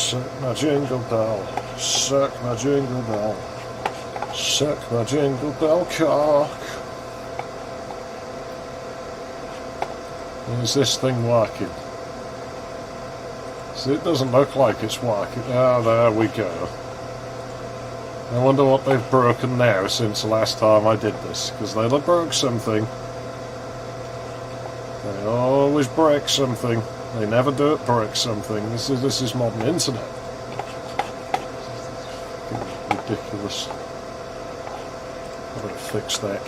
Suck my jingle bell, suck my jingle bell, suck my jingle bell cock. Is this thing working? See, it doesn't look like it's working. Ah, there we go. I wonder what they've broken now since the last time I did this, because they'll have broke something. They always break something. They never do it break something. This is modern internet. Ridiculous. I better fix that.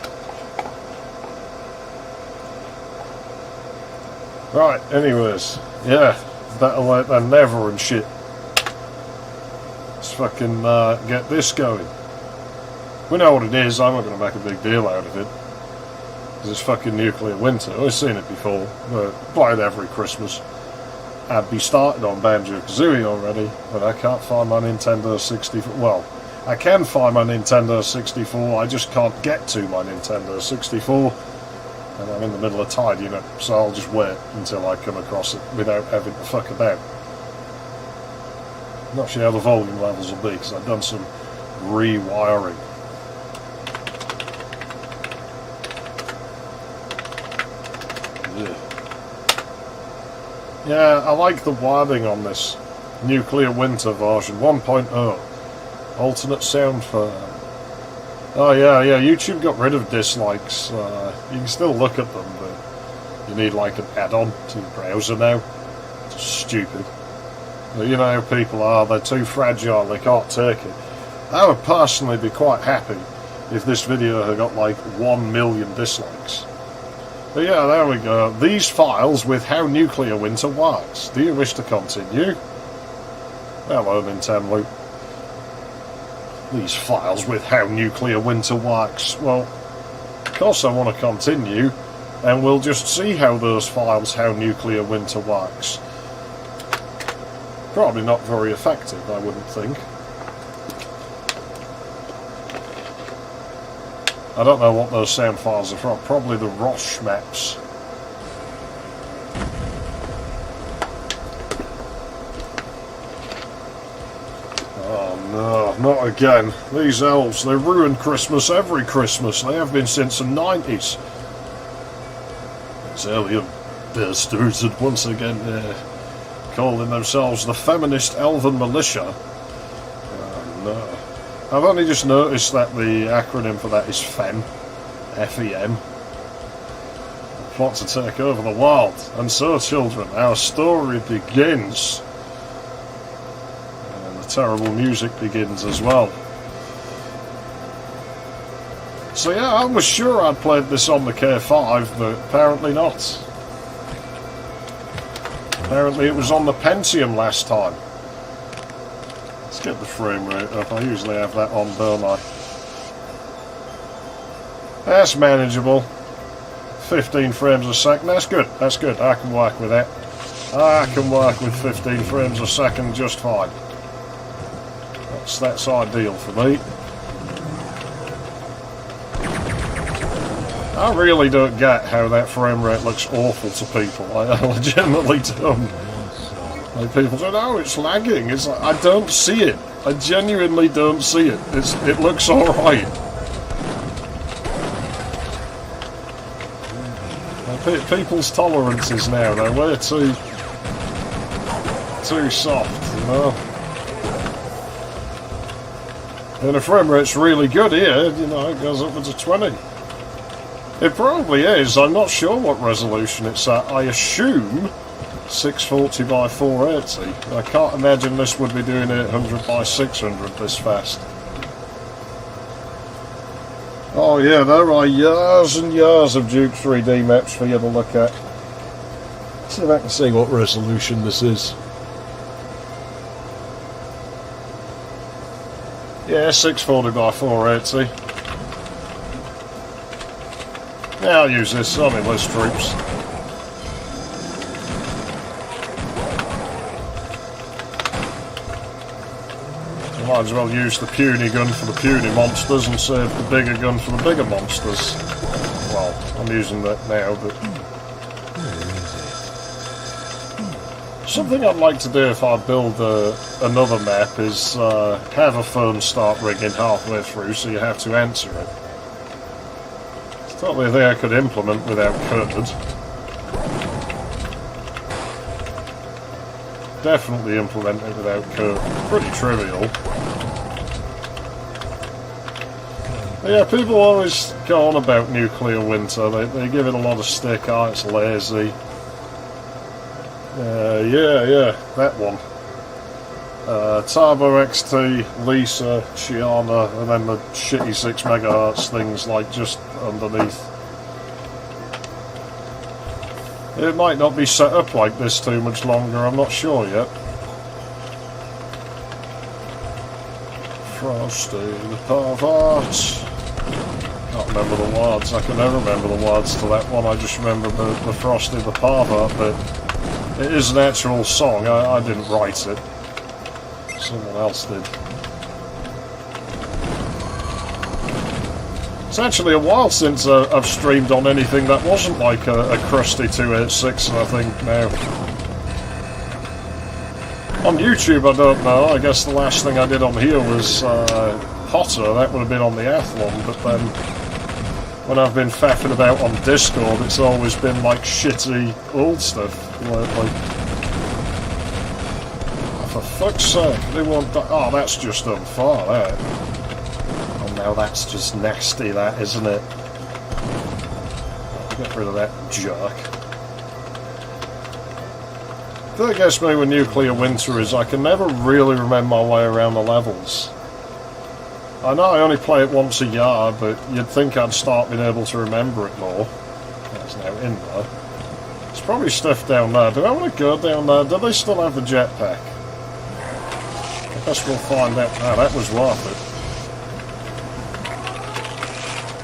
Right, anyways, yeah, that'll let them never and shit. Let's fucking get this going. We know what it is, I'm not going to make a big deal out of it. Because it's fucking nuclear winter. I've seen it before. Play it every Christmas. I'd be started on Banjo-Kazooie already, but I can't find my Nintendo 64. Well, I can find my Nintendo 64, I just can't get to my Nintendo 64. And I'm in the middle of tidying it, so I'll just wait until I come across it without having to fuck about. Not sure how the volume levels will be, because I've done some rewiring. Yeah, I like the wording on this Nuclear Winter version 1.0. Alternate sound for... Oh yeah, YouTube got rid of dislikes. You can still look at them, but you need like an add-on to the browser now. It's stupid. But you know how people are, they're too fragile, they can't take it. I would personally be quite happy if this video had got like 1 million dislikes. But yeah, there we go. These files with how Nuclear Winter works. Do you wish to continue? Hello, Nintendo. These files with how Nuclear Winter works. Well, of course I want to continue, and we'll just see how those files, how Nuclear Winter works. Probably not very effective, I wouldn't think. I don't know what those sound files are from. Probably the Roche maps. Oh no, not again. These elves, they ruin Christmas every Christmas. They have been since the 90s. These alien bastards had once again calling themselves the Feminist Elven Militia. Oh no. I've only just noticed that the acronym for that is FEM. F-E-M. Plot to take over the world. And so, children, our story begins. And the terrible music begins as well. So yeah, I was sure I'd played this on the K5, but apparently not. Apparently it was on the Pentium last time. Let's get the frame rate up. I usually have that on, don't I? That's manageable. 15 frames a second. That's good. That's good. I can work with that. I can work with 15 frames a second just fine. That's ideal for me. I really don't get how that frame rate looks awful to people. I legitimately don't. Like people say, "Oh, it's lagging." It's like, I don't see it. I genuinely don't see it. It looks all right. People's tolerances now, they're way too soft, you know. And the frame rate's really good here, you know, it goes upwards of 20. It probably is. I'm not sure what resolution it's at. I assume 640 by 480. I can't imagine this would be doing 800 by 600 this fast. Oh yeah, there are years and years of Duke 3D maps for you to look at. See if I can see what resolution this is. Yeah, 640 by 480. Yeah, I'll use this on enlist troops. Might as well use the puny gun for the puny monsters and save the bigger gun for the bigger monsters. Well, I'm using that now, but... Something I'd like to do if I build another map is have a phone start ringing halfway through, so you have to answer it. It's totally a thing I could implement without code. Definitely implement it without code. Pretty trivial. But yeah, people always go on about Nuclear Winter. They give it a lot of stick. Oh, it's lazy. Yeah, that one. Turbo XT, Lisa, Shiana, and then the shitty 6 MHz things like just underneath. It might not be set up like this too much longer, I'm not sure yet. Frosty the Pervert. Can't remember the words, I can never remember the words to that one, I just remember the Frosty the Pervert bit. It is an actual song, I didn't write it. Someone else did. It's actually a while since I've streamed on anything that wasn't like a crusty 286, I think, now. On YouTube, I don't know. I guess the last thing I did on here was Potter. That would have been on the Athlon, but then when I've been faffing about on Discord, it's always been like shitty old stuff. Like, for fuck's sake, they won't die. Oh, that's just unfair, that. Oh, now that's just nasty, that, isn't it? Get rid of that jerk. The thing that gets me with Nuclear Winter is I can never really remember my way around the levels. I know I only play it once a year, but you'd think I'd start being able to remember it more. That's now in there. There's probably stuff down there. Do I want to go down there? Do they still have the jetpack? I guess we'll find out. Ah, that was worth it.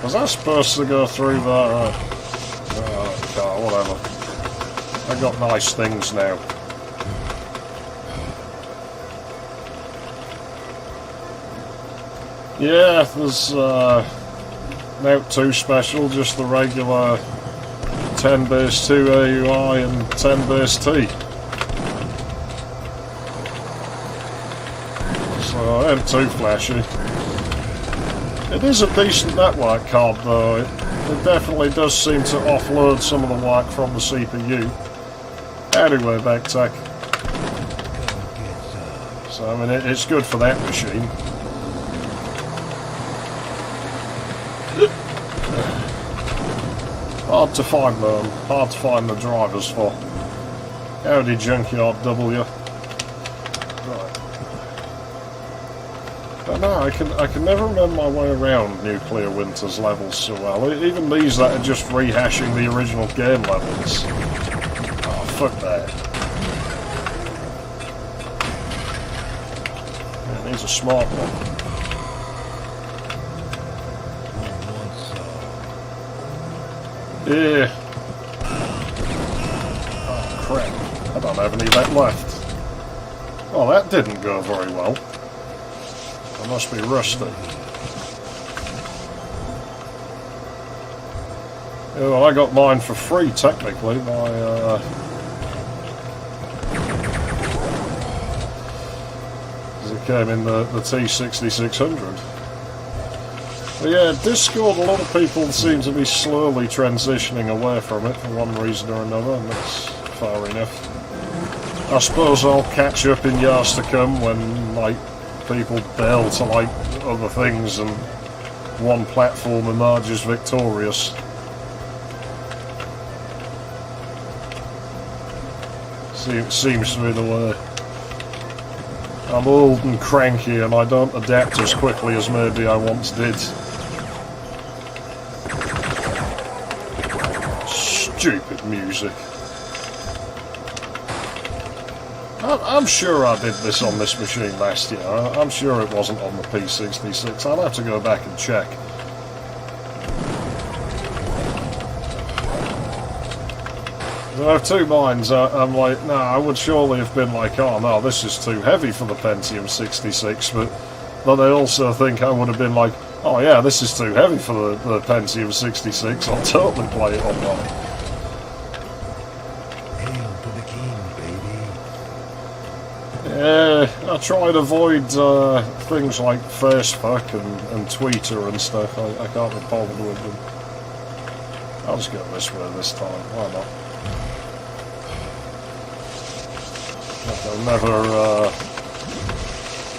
Was I supposed to go through there? Okay, whatever. I got nice things now. Yeah, there's Note 2 special, just the regular 10 base 2 AUI and 10 base T. So I ain't too flashy. It is a decent network card though. It definitely does seem to offload some of the work from the CPU. Anyway, Backtech. So I mean, it's good for that machine. Hard to find them. Hard to find the drivers for. Howdy, Junkyard W. Right. But no, I can never remember my way around Nuclear Winter's levels so well. Even these that are just rehashing the original game levels. Oh, fuck that. Man, he's a smart one. Yeah. Oh crap. I don't have any of that left. Well, that didn't go very well. I must be rusty. Yeah, well, I got mine for free, technically, by, because it came in the T6600. But yeah, Discord, a lot of people seem to be slowly transitioning away from it for one reason or another, and that's fair enough. I suppose I'll catch up in years to come when, like, people bail to, like, other things and one platform emerges victorious. Seems to be the way. I'm old and cranky and I don't adapt as quickly as maybe I once did. Stupid music. I'm sure I did this on this machine last year. I'm sure it wasn't on the P66. I'll have to go back and check. I have two minds. I'm like, no, I would surely have been like, oh no, this is too heavy for the Pentium 66, but I also think I would have been like, oh yeah, this is too heavy for the Pentium 66, I'll totally play it on mine. Hail to the king, baby. try and avoid things like Facebook and Twitter and stuff. I can't be bothered with them. I'll just go this way this time. Why not?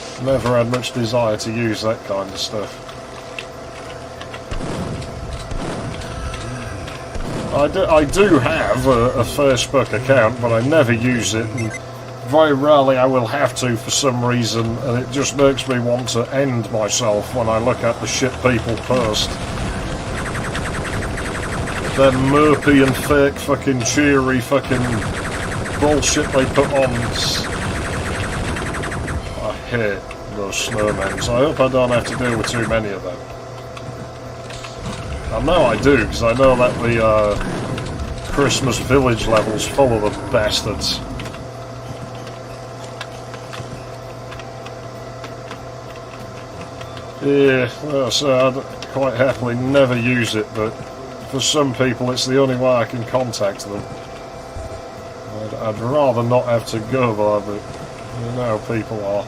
I've never had much desire to use that kind of stuff. I do have a Facebook account, but I never use it, and very rarely I will have to for some reason, and it just makes me want to end myself when I look at the shit people post. Their murpy and fake fucking cheery fucking bullshit they put on. I hate those snowmen, so I hope I don't have to deal with too many of them. I know I do, because I know that the Christmas Village level's full of the bastards. Yeah, well, so I'd quite happily never use it, but for some people it's the only way I can contact them. I'd rather not have to go there, but you know how people are.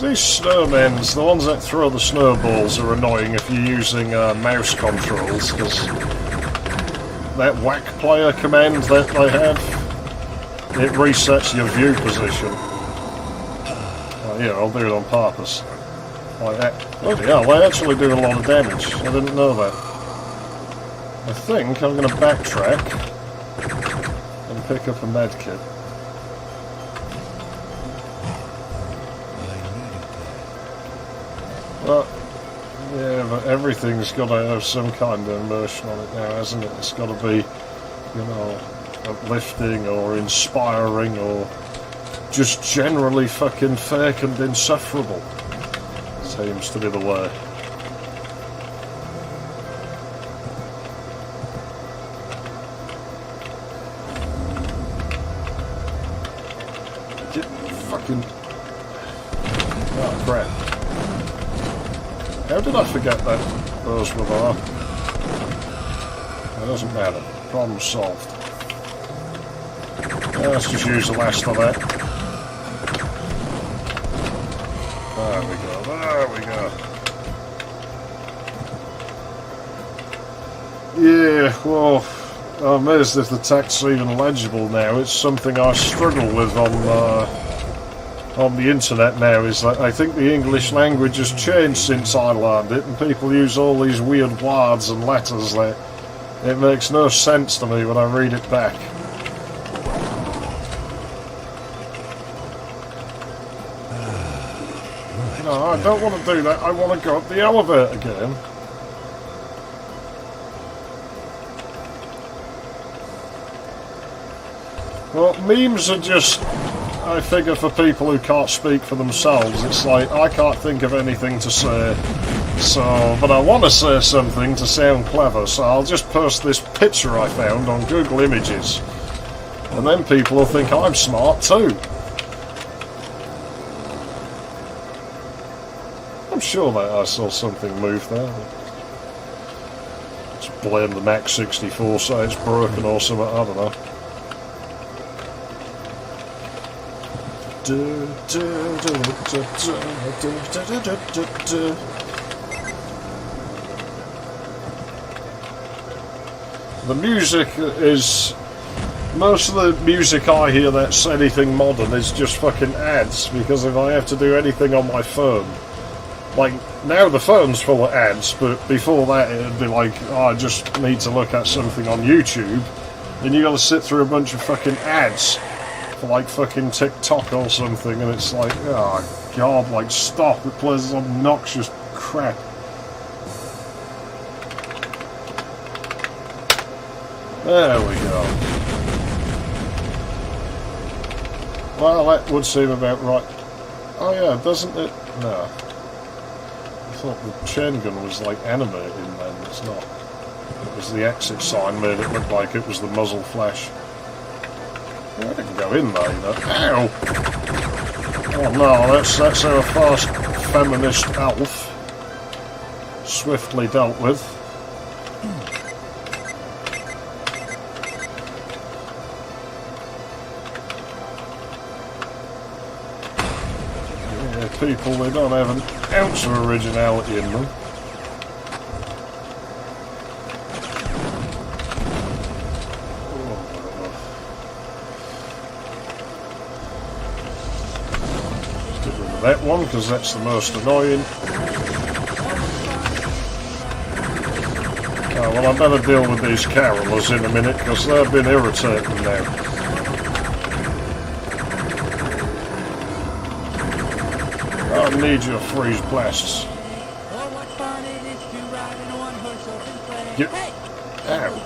These snowmen, the ones that throw the snowballs, are annoying if you're using mouse controls, because that whack player command that they have, it resets your view position. Yeah, I'll do it on purpose. Like that. Oh yeah, they actually do a lot of damage. I didn't know that. I think I'm going to backtrack and pick up a medkit. Well, yeah, but everything's got to have some kind of immersion on it now, hasn't it? It's got to be, you know, uplifting or inspiring or just generally fucking fake and insufferable. Seems to be the way. Get fucking... Oh, crap. How did I forget that those were there? It doesn't matter. Problem solved. Let's just use the last of that. There we go, there we go. Yeah, well, I'm amazed if the text's even legible now. It's something I struggle with on the internet now, is that I think the English language has changed since I learned it, and people use all these weird words and letters that it makes no sense to me when I read it back. No, I don't want to do that. I want to go up the elevator again. Well, memes are just, I figure, for people who can't speak for themselves. It's like, I can't think of anything to say, so, but I want to say something to sound clever, so I'll just post this picture I found on Google Images, and then people will think I'm smart too. I'm sure that I saw something move there. Just blame the Mac 64 so it's broken or something, I don't know. The music is... most of the music I hear that's anything modern is just fucking ads, because if I have to do anything on my phone, like, now the phone's full of ads, but before that it'd be like, oh, I just need to look at something on YouTube, and you gotta sit through a bunch of fucking ads for like fucking TikTok or something, and it's like, oh god, like, stop, it plays this obnoxious crap. There we go. Well, that would seem about right. Oh yeah, doesn't it? No. I thought the chain gun was like animated then, it's not. It was the exit sign made it look like it was the muzzle flash. Yeah, I can go in there, you know. Ow! Oh no, that's our fast feminist elf. Swiftly dealt with. people, they don't have an ounce of originality in them. Get rid of that one, because that's the most annoying. Oh, well, I better deal with these carolers in a minute, because they've been irritating now. I need your freeze blasts. Get out.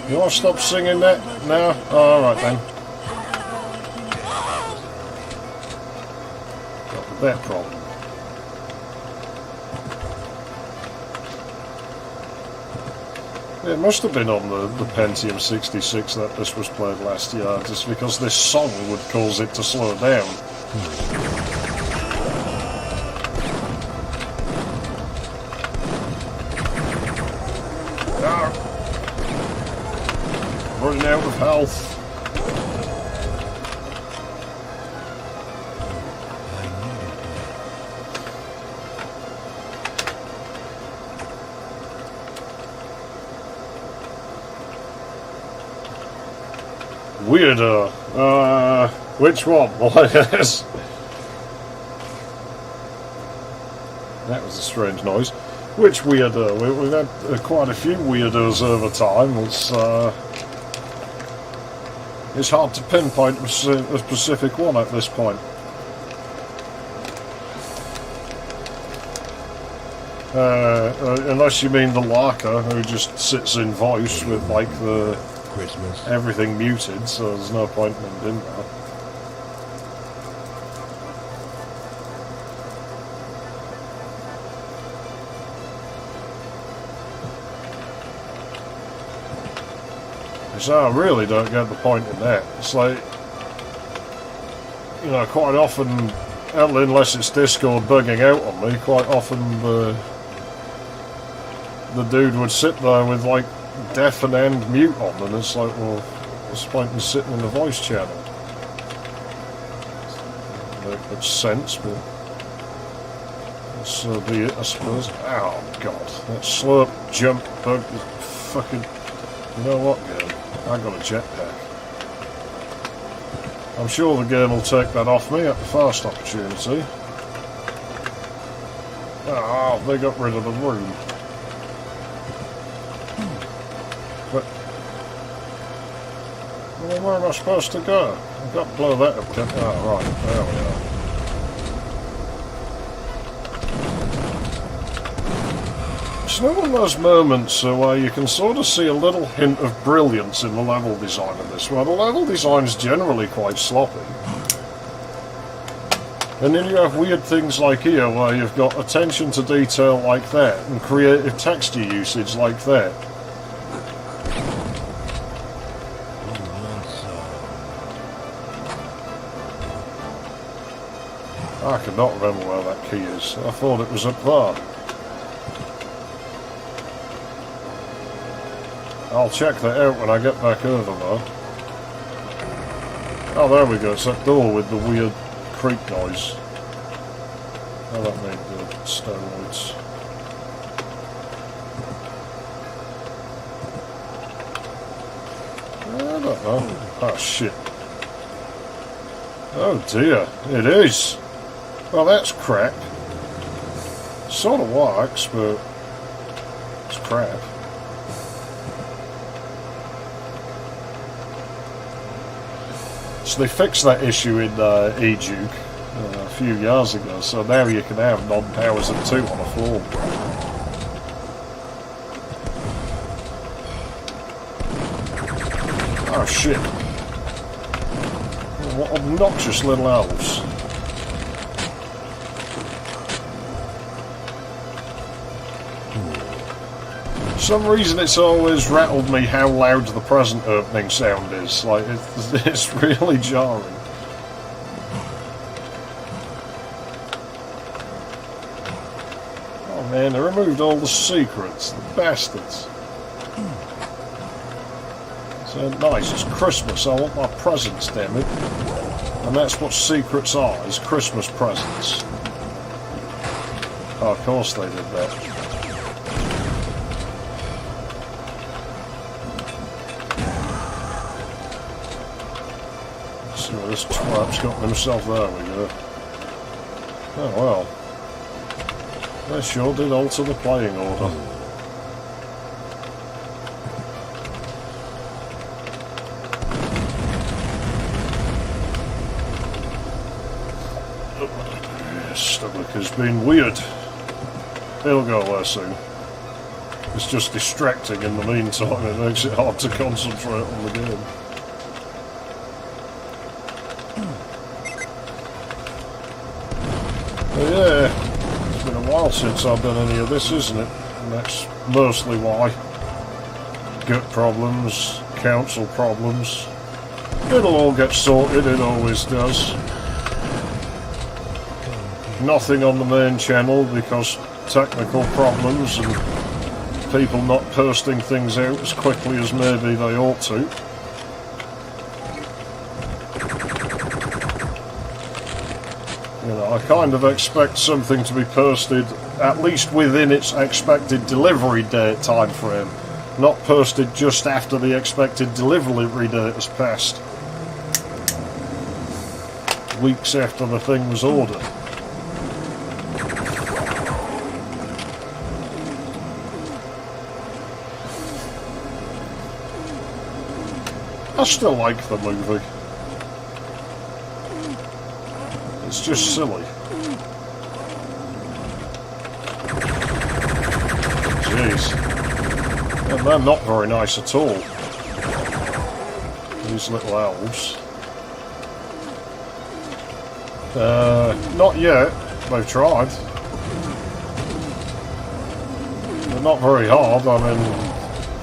You want to stop singing that? No? Oh, alright then. Got that problem. It must have been on the Pentium 66 that this was played last year, just because this song would cause it to slow down. Ah. Running out of health. Weirder. Which one? Well, yes. That was a strange noise. Which weirdo? We've had quite a few weirdos over time. It's hard to pinpoint a specific one at this point. Unless you mean the Larker, who just sits in voice with like the Christmas. Everything muted, so there's no point in doing that. So I really don't get the point in that. It's like, you know, quite often, unless it's Discord bugging out on me, quite often the dude would sit there with like deafen and mute on, and it's like, well, what's the point in sitting in the voice channel? Make much sense, but that's be it, I suppose. Oh god, that slurp jump bug is fucking. You know what, game? I got a jetpack. I'm sure the game will take that off me at the first opportunity. Oh, they got rid of the room. But well, where am I supposed to go? I've got to blow that up. Oh, right, there we are. It's one of those moments where you can sort of see a little hint of brilliance in the level design of this, where the level design is generally quite sloppy. And then you have weird things like here, where you've got attention to detail like that, and creative texture usage like that. I cannot remember where that key is. I thought it was up there. I'll check that out when I get back over there. Oh, there we go. It's that door with the weird creak noise. Oh, that made the steroids. I don't know. Oh, shit. Oh, dear. It is. Well, that's crap. Sort of works, but it's crap. So they fixed that issue in E-Duke a few years ago, so now you can have non-powers of 2 on a floor. Oh shit. What obnoxious little elves. For some reason it's always rattled me how loud the present opening sound is. Like, it's really jarring. Oh man, they removed all the secrets, the bastards. So nice, it's Christmas, I want my presents, damn it. And that's what secrets are, is Christmas presents. Oh, of course they did that. Let's see what this twat's got himself. There we go. Oh well. They sure did alter the playing order. Stomach has been weird. It'll go away soon. It's just distracting in the meantime. It makes it hard to concentrate on the game. But yeah, it's been a while since I've done any of this, isn't it? And that's mostly why. Gut problems, council problems. It'll all get sorted, it always does. Nothing on the main channel because technical problems and people not posting things out as quickly as maybe they ought to. You know, I kind of expect something to be posted at least within its expected delivery date time frame, not posted just after the expected delivery date has passed. Weeks after the thing was ordered. I still like the movie. It's just silly. Jeez. And they're not very nice at all. These little elves. Not yet. They've tried. They're not very hard. I mean,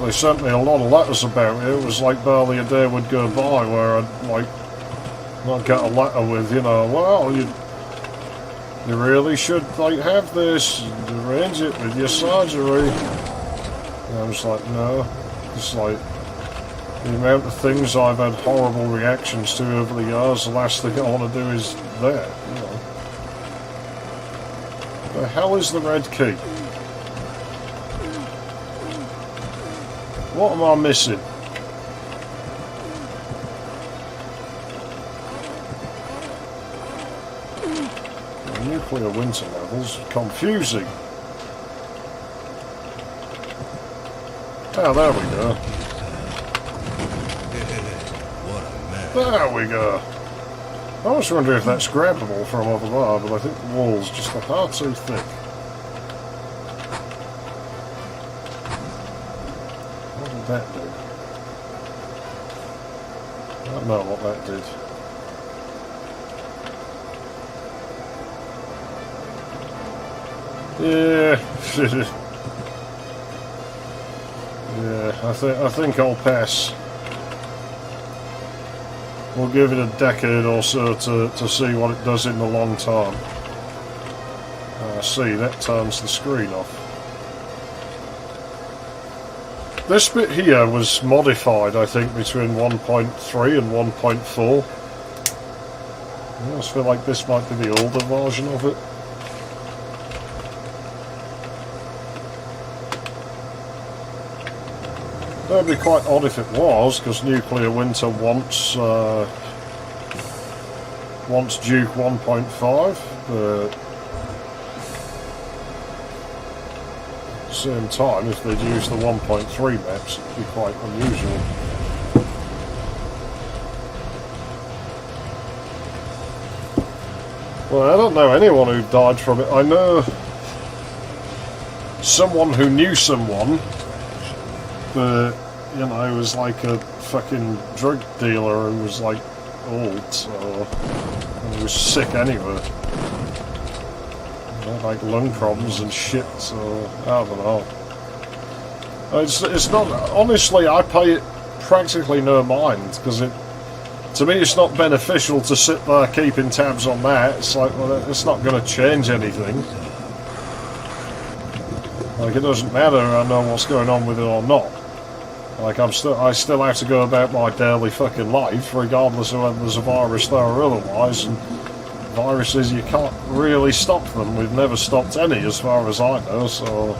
they sent me a lot of letters about it. It was like barely a day would go by where I'd like not get a letter with, you know, well, you really should like have this, arrange it with your surgery. And I was like, no. It's like the amount of things I've had horrible reactions to over the years, the last thing I want to do is that, you know. The hell is the red key? What am I missing? The nuclear winter levels, confusing. Oh, there we go. There we go. I was wondering if that's grabbable from over there, but I think the wall's just a far too thick. What did that do? I don't know what that did. Yeah. Yeah, I think I'll pass. We'll give it a decade or so to see what it does in the long term. See, that turns the screen off. This bit here was modified, I think, between 1.3 and 1.4. I just feel like this might be the older version of it. That'd be quite odd if it was, because Nuclear Winter wants Duke 1.5, but at the same time, if they'd use the 1.3 maps, it'd be quite unusual. Well, I don't know anyone who died from it. I know someone who knew someone, but, you know, he was like a fucking drug dealer who was like old, so, and he was sick anyway. You know, like lung problems and shit, so, I don't know. It's not, honestly, I pay it practically no mind, because to me it's not beneficial to sit there keeping tabs on that. It's like, well, it's not going to change anything. Like, it doesn't matter, I know what's going on with it or not. Like I still have to go about my daily fucking life, regardless of whether there's a virus there or otherwise. And viruses, you can't really stop them. We've never stopped any, as far as I know. So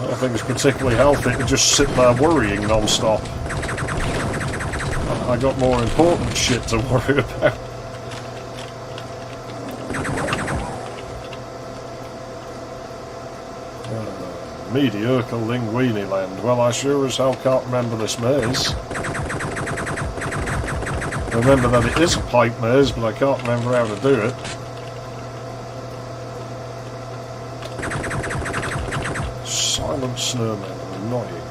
I don't think it's particularly healthy to just sit there worrying non-stop. I got more important shit to worry about. Mediocre Linguini Land. Well, I sure as hell can't remember this maze. I remember that it is a pipe maze, but I can't remember how to do it. Silent snowmen are annoying.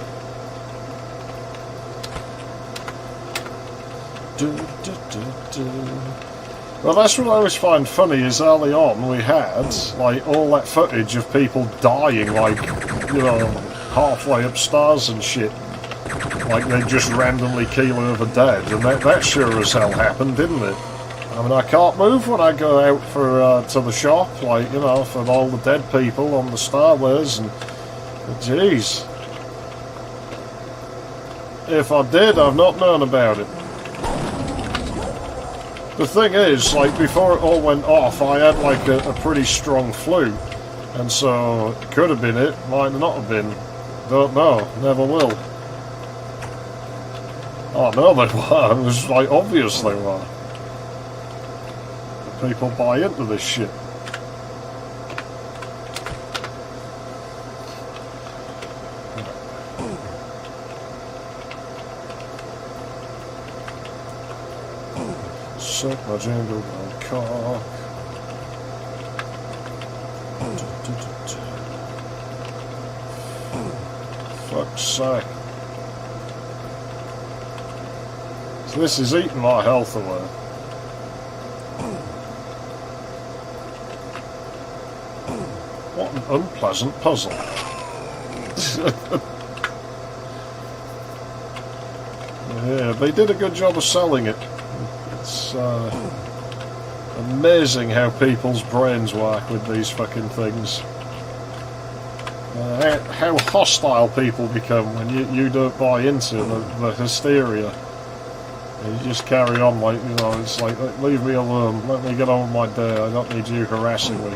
Well, that's what I always find funny, is early on we had, like, all that footage of people dying, like, you know, halfway upstairs and shit. Like, they just randomly keel over dead, and that sure as hell happened, didn't it? I mean, I can't move when I go out for to the shop, like, you know, for all the dead people on the stairways, and, jeez. If I did, I've not known about it. The thing is, like, before it all went off, I had, like, a pretty strong flu. And so, it could have been it, might not have been. Don't know, never will. Oh, no, they were. It was, like, obvious they were. People buy into this shit. Suck my jingle bell cock. Fuck's sake. So this is eating my health away. What an unpleasant puzzle. Yeah, they did a good job of selling it. It's amazing how people's brains work with these fucking things. How hostile people become when you don't buy into the hysteria. You just carry on, like, you know, it's like, leave me alone, let me get on with my day, I don't need you harassing me.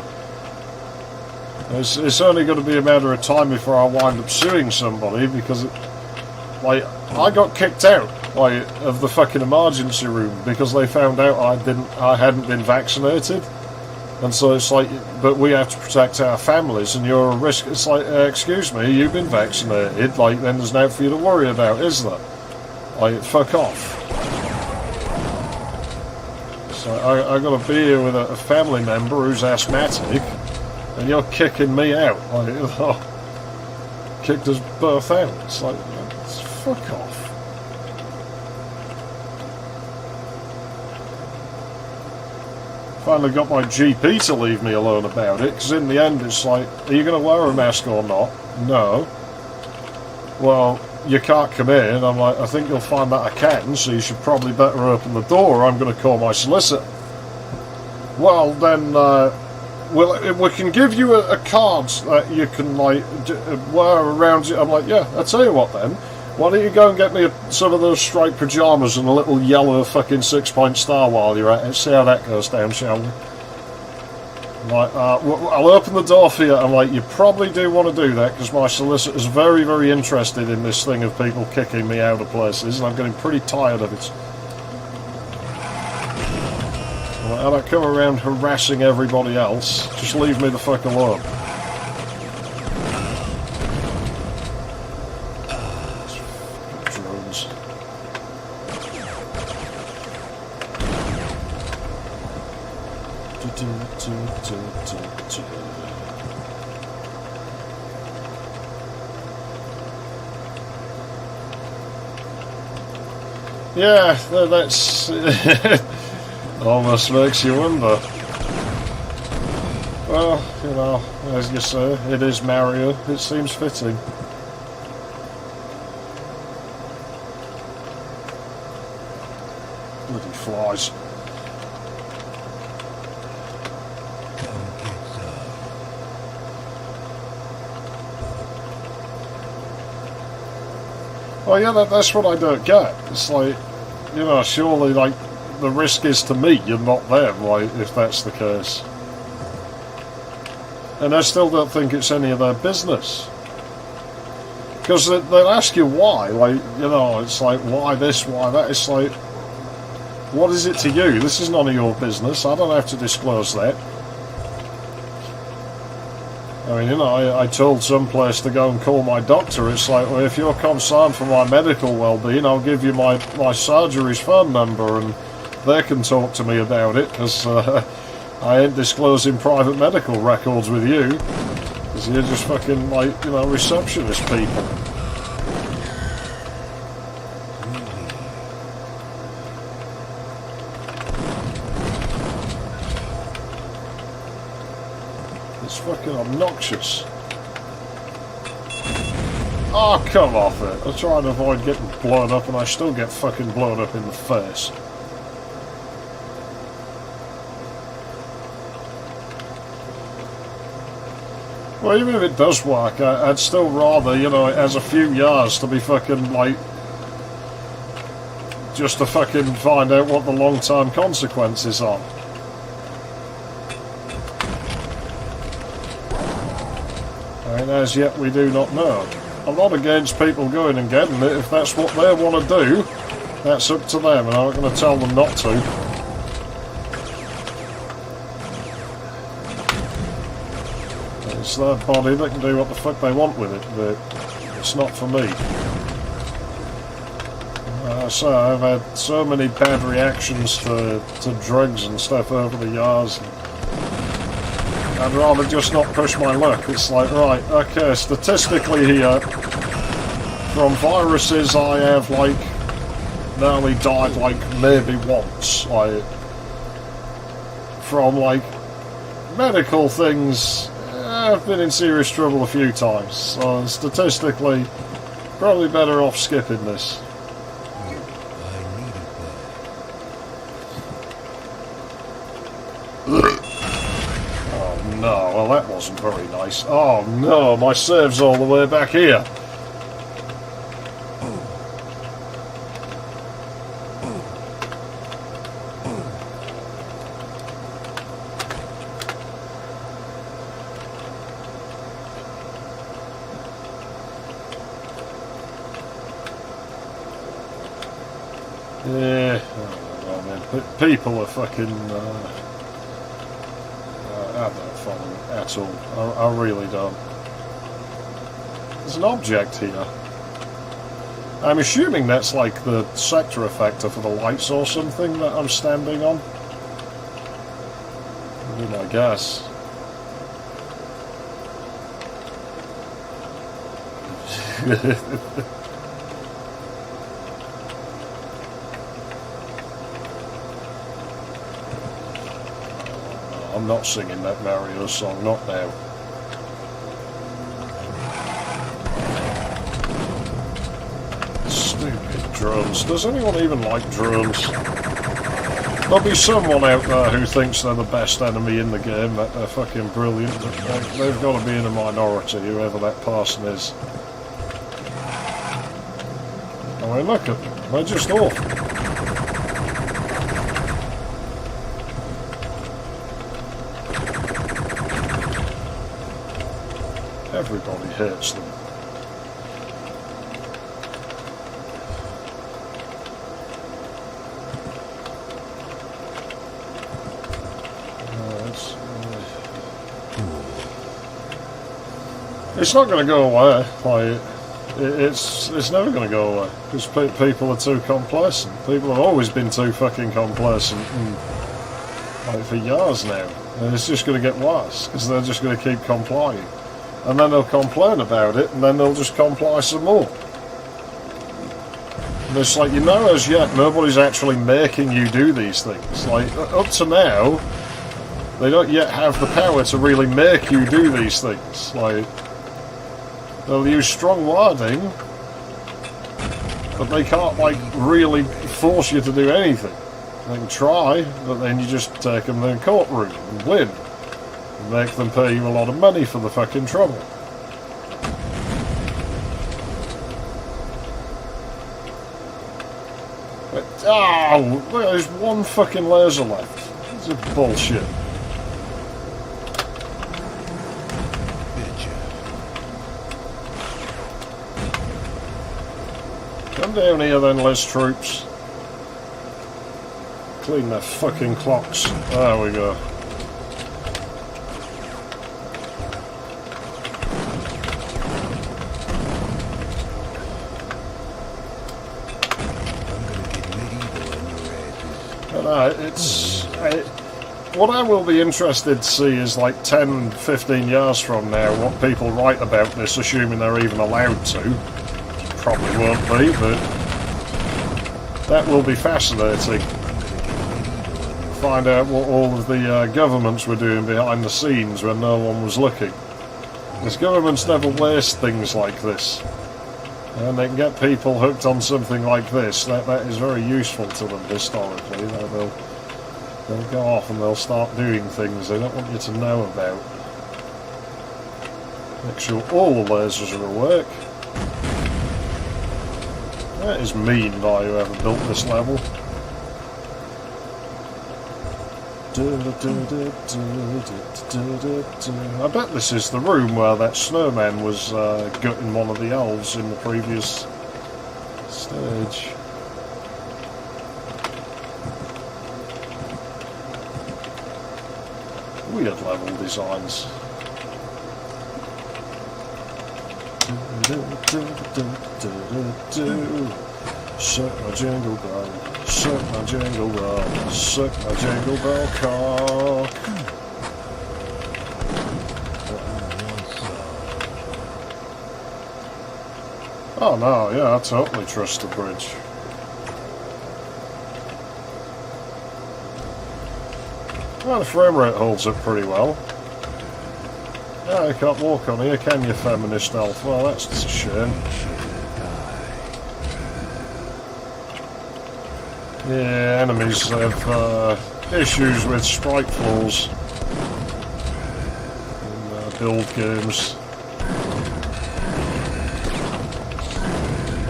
It's only going to be a matter of time before I wind up suing somebody, because, like, I got kicked out, like, of the fucking emergency room because they found out I hadn't been vaccinated. And so it's like, but we have to protect our families, and you're a risk. It's like, excuse me, you've been vaccinated, like, then there's nothing for you to worry about, is there? Like, fuck off. So I got to be here with a family member who's asthmatic, and you're kicking me out. Like, oh, kicked us both out. It's like, fuck off. Finally got my GP to leave me alone about it, because in the end it's like, are you going to wear a mask or not? No. Well, you can't come in. I'm like, I think you'll find that I can, so you should probably better open the door, or I'm going to call my solicitor. Well, then, we can give you a card that you can, like, wear around you. I'm like, yeah, I'll tell you what then. Why don't you go and get me some of those striped pyjamas and a little yellow fucking 6-point star while you're at it. See how that goes down, shall we? I'm like, I'll open the door for you. I'm like, you probably do want to do that, because my solicitor's very, very interested in this thing of people kicking me out of places, and I'm getting pretty tired of it. Like, I don't come around harassing everybody else. Just leave me the fuck alone. Drones. Yeah, that's almost makes you wonder. Well, you know, as you say, it is Mario. It seems fitting. Bloody flies. Well, yeah, that's what I don't get. It's like, you know, surely, like, the risk is to me and not them, like, if that's the case. And I still don't think it's any of their business. Because they'll ask you why, like, you know, it's like, why this, why that? It's like, what is it to you? This is none of your business. I don't have to disclose that. I mean, you know, I told some place to go and call my doctor. It's like, well, if you're concerned for my medical well-being, I'll give you my surgery's phone number and they can talk to me about it, because I ain't disclosing private medical records with you, because you're just fucking, like, you know, receptionist people. It's fucking obnoxious. Oh, come off it. I try and avoid getting blown up and I still get fucking blown up in the face. Well, even if it does work, I'd still rather, you know, it has a few years to be fucking, like, just to fucking find out what the long-term consequences are. And as yet we do not know. I'm not against people going and getting it. If that's what they want to do, that's up to them, and I'm not going to tell them not to. It's their body, they can do what the fuck they want with it, but it's not for me. So I've had so many bad reactions to drugs and stuff over the years. I'd rather just not push my luck. It's like, right, okay, statistically here, from viruses I have, like, nearly died, like, maybe once. Like, from, like, medical things, I've been in serious trouble a few times. So, statistically, probably better off skipping this. No, well that wasn't very nice. Oh no, my save's all the way back here. Yeah, oh, man. People are fucking... I don't follow it at all. I really don't. There's an object here. I'm assuming that's like the sector effector for the lights or something that I'm standing on. Would be my guess. I'm not singing that Mario song, not now. Stupid drones. Does anyone even like drones? There'll be someone out there who thinks they're the best enemy in the game, that they're fucking brilliant. They've got to be in a minority, whoever that person is. I mean, look at them. They're just awful. Everybody hates them. It's not going to go away. Like, it's never going to go away because people are too complacent. People have always been too fucking complacent, and, like, for years now. And it's just going to get worse because they're just going to keep complying. And then they'll complain about it, and then they'll just comply some more. And it's like, you know, as yet, nobody's actually making you do these things. Like, up to now, they don't yet have the power to really make you do these things. Like, they'll use strong wording, but they can't, like, really force you to do anything. They can try, but then you just take them to the courtroom and win. Make them pay you a lot of money for the fucking trouble. Oh, look, there's one fucking laser left. This is bullshit. Come down here then, Les troops. Clean their fucking clocks. There we go. What I will be interested to see is like 10, 15 years from now what people write about this, assuming they're even allowed to. Probably won't be, but that will be fascinating. Find out what all of the governments were doing behind the scenes when no one was looking. Because governments never waste things like this. And they can get people hooked on something like this. That is very useful to them historically. They'll go off and they'll start doing things they don't want you to know about. Make sure all the lasers are at work. That is mean by whoever built this level. I bet this is the room where that snowman was gutting one of the elves in the previous stage. Weird level designs. Suck my jingle bell, suck my jingle bell, suck my jingle bell cock. Oh no, yeah, I totally trust the bridge. Well, the frame rate holds up pretty well. Yeah, you can't walk on here, can you, feminist elf? Well, that's just a shame. Yeah, enemies have issues with sprite flaws in build games.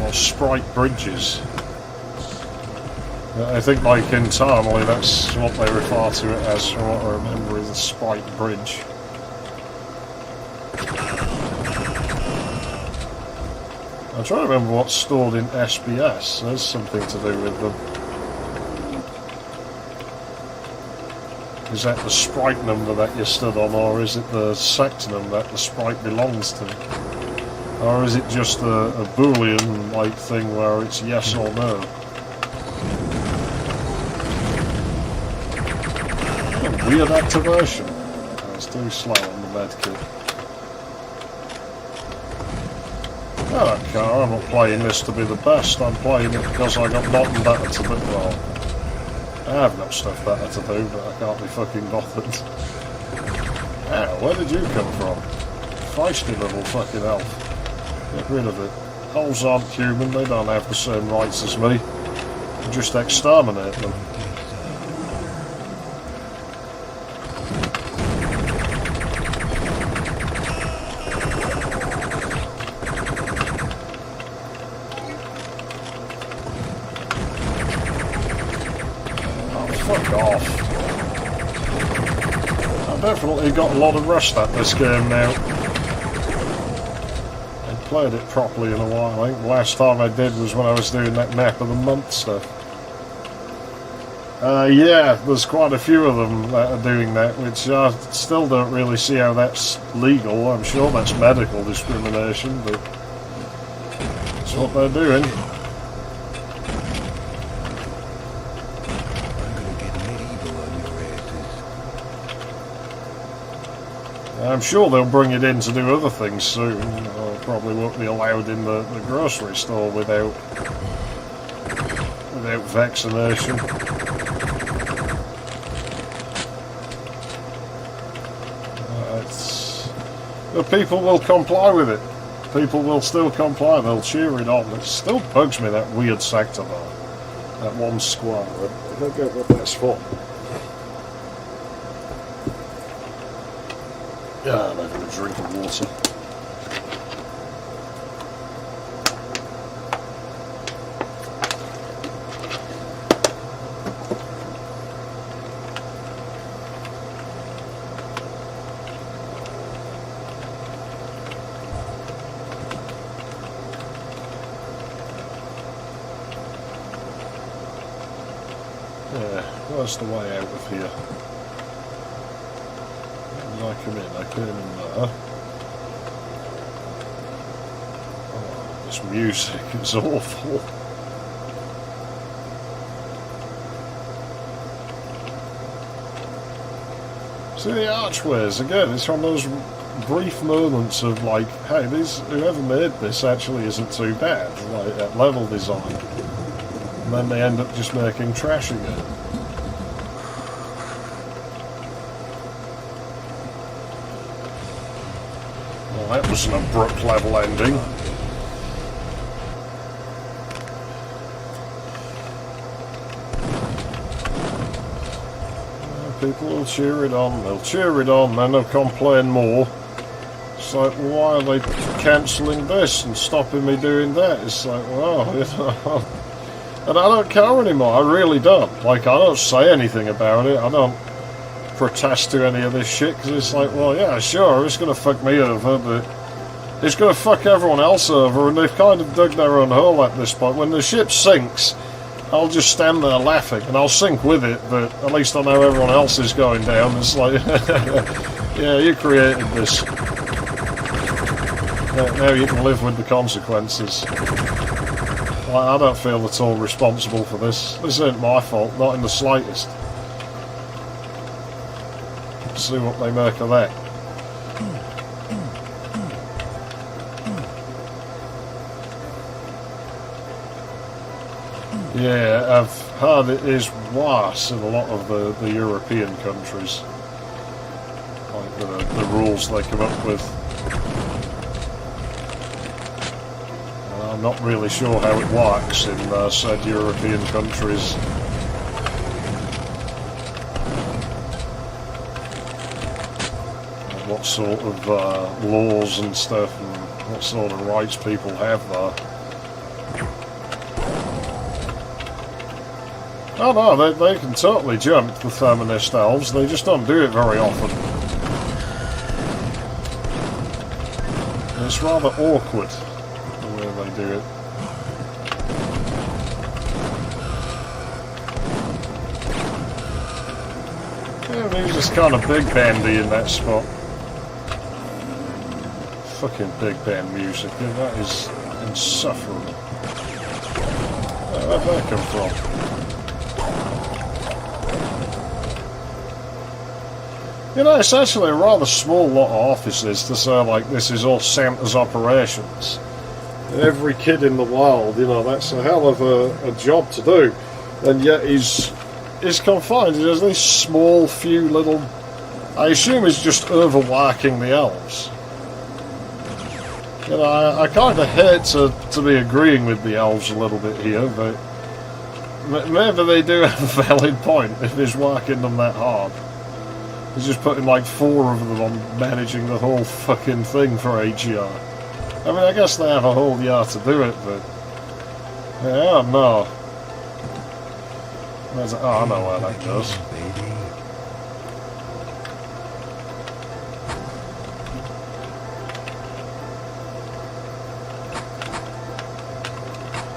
Or sprite bridges. I think, like, internally, that's what they refer to it as, from what I remember, is a sprite bridge. I'm trying to remember what's stored in SBS. There's something to do with them. Is that the sprite number that you stood on, or is it the sectum that the sprite belongs to? Or is it just a Boolean-like thing where it's yes or no? Weird activation. It's too slow on the medkit. I don't care, I'm not playing this to be the best, I'm playing it because I got nothing better to do. Well, I have got stuff better to do, but I can't be fucking bothered. Ow, where did you come from? Feisty little fucking elf. Get rid of it. Elves aren't human, they don't have the same rights as me. Just exterminate them. Fuck off. I've definitely got a lot of rust at this game now. I ain't played it properly in a while. I think the last time I did was when I was doing that map of the month stuff. Yeah, there's quite a few of them that are doing that, which I still don't really see how that's legal. I'm sure that's medical discrimination, but that's what they're doing. I'm sure they'll bring it in to do other things soon. Probably won't be allowed in the grocery store without vaccination. But people will comply with it. People will still comply. They'll cheer it on. It still bugs me, that weird sector though. That one square. I don't get what that's for. Yeah, I'm having a drink of water. Where's the way out of here? Where did I come in? I came in there. Oh, this music is awful. See the archways again, it's from those brief moments of like, hey, whoever made this actually isn't too bad, like at level design. And then they end up just making trash again. Well, that was an abrupt level ending. People will cheer it on, then they'll complain more. It's like, why are they cancelling this and stopping me doing that? It's like, well, you know. And I don't care anymore, I really don't. Like, I don't say anything about it, I don't protest to any of this shit, because it's like, well, yeah, sure, it's going to fuck me over, but it's going to fuck everyone else over, and they've kind of dug their own hole at this point. When the ship sinks, I'll just stand there laughing, and I'll sink with it, but at least I know everyone else is going down. It's like, yeah, you created this. Now you can live with the consequences. I don't feel at all responsible for this. This isn't my fault, not in the slightest. Let's see what they make of that. Yeah, I've heard it is worse in a lot of the European countries. Like the rules they come up with. I'm not really sure how it works in said European countries. And what sort of laws and stuff and what sort of rights people have there. Oh no, they can totally jump the feminist elves, they just don't do it very often. And it's rather awkward the way they do it. Yeah, he was just kind of big bandy in that spot. Fucking big band music, yeah, that is insufferable. Where'd that come from? You know, it's actually a rather small lot of offices to say, like, this is all Santa's operations. Every kid in the world, you know, that's a hell of a job to do. And yet he's confined. There's these small few little... I assume he's just overworking the elves. You know, I kind of hate to be agreeing with the elves a little bit here, but... maybe they do have a valid point if he's working them that hard. He's just putting like 4 of them on managing the whole fucking thing for AGR. I mean, I guess they have a whole year to do it, but... yeah, I don't know. Oh, I know where that goes.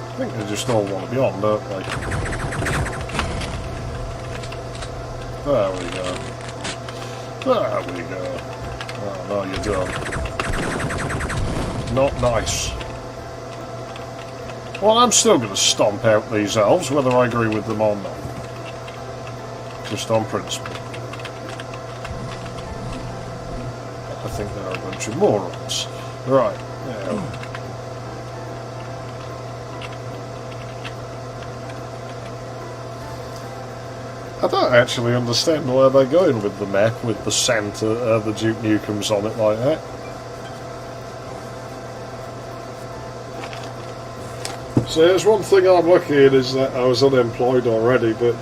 I think they just all want to be on, don't they? There we go. There we go. Oh, no, you don't. Not nice. Well, I'm still going to stomp out these elves, whether I agree with them or not. Just on principle. I think they're a bunch of morons. Right, yeah. I don't actually understand where they're going with the map, with the Santa, the Duke Nukems on it like that. So there's one thing I'm lucky in is that I was unemployed already, but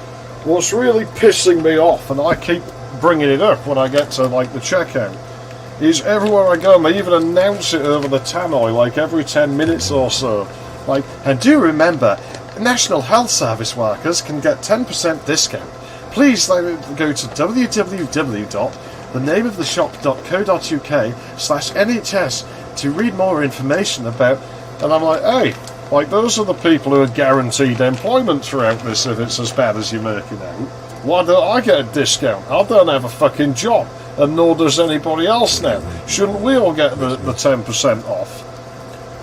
what's really pissing me off, and I keep bringing it up when I get to like the checkout, is everywhere I go, they even announce it over the tannoy like every 10 minutes or so. Like, and do remember, National Health Service workers can get 10% discount. Please go to www.thenameoftheshop.co.uk/NHS to read more information about... And I'm like, hey, like those are the people who are guaranteed employment throughout this if it's as bad as you're making out. Why don't I get a discount? I don't have a fucking job, and nor does anybody else now. Shouldn't we all get the 10% off?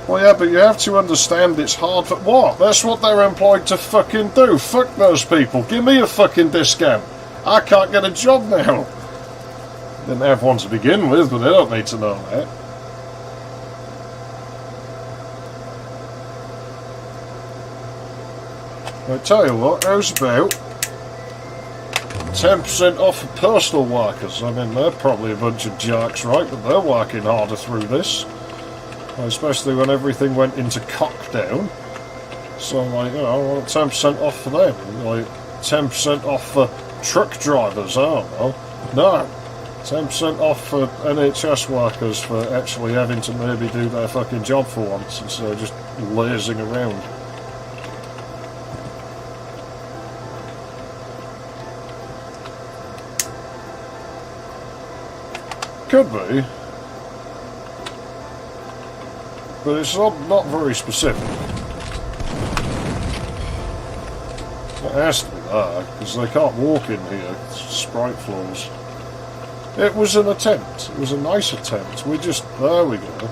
Well, yeah, but you have to understand it's hard for... What? That's what they're employed to fucking do. Fuck those people. Give me a fucking discount. I can't get a job now. Didn't have one to begin with, but they don't need to know that. I tell you what, how's about 10% off for personal workers? I mean, they're probably a bunch of jerks, right? But they're working harder through this. Especially when everything went into cockdown. So, like, you know, I want 10% off for them. Like, 10% off for truck drivers, I don't know. No. 10% off for NHS workers for actually having to maybe do their fucking job for once instead of just lazing around. Could be. But it's not very specific. It has to be that, because they can't walk in here. It's Sprite floors. It was an attempt. It was a nice attempt. There we go.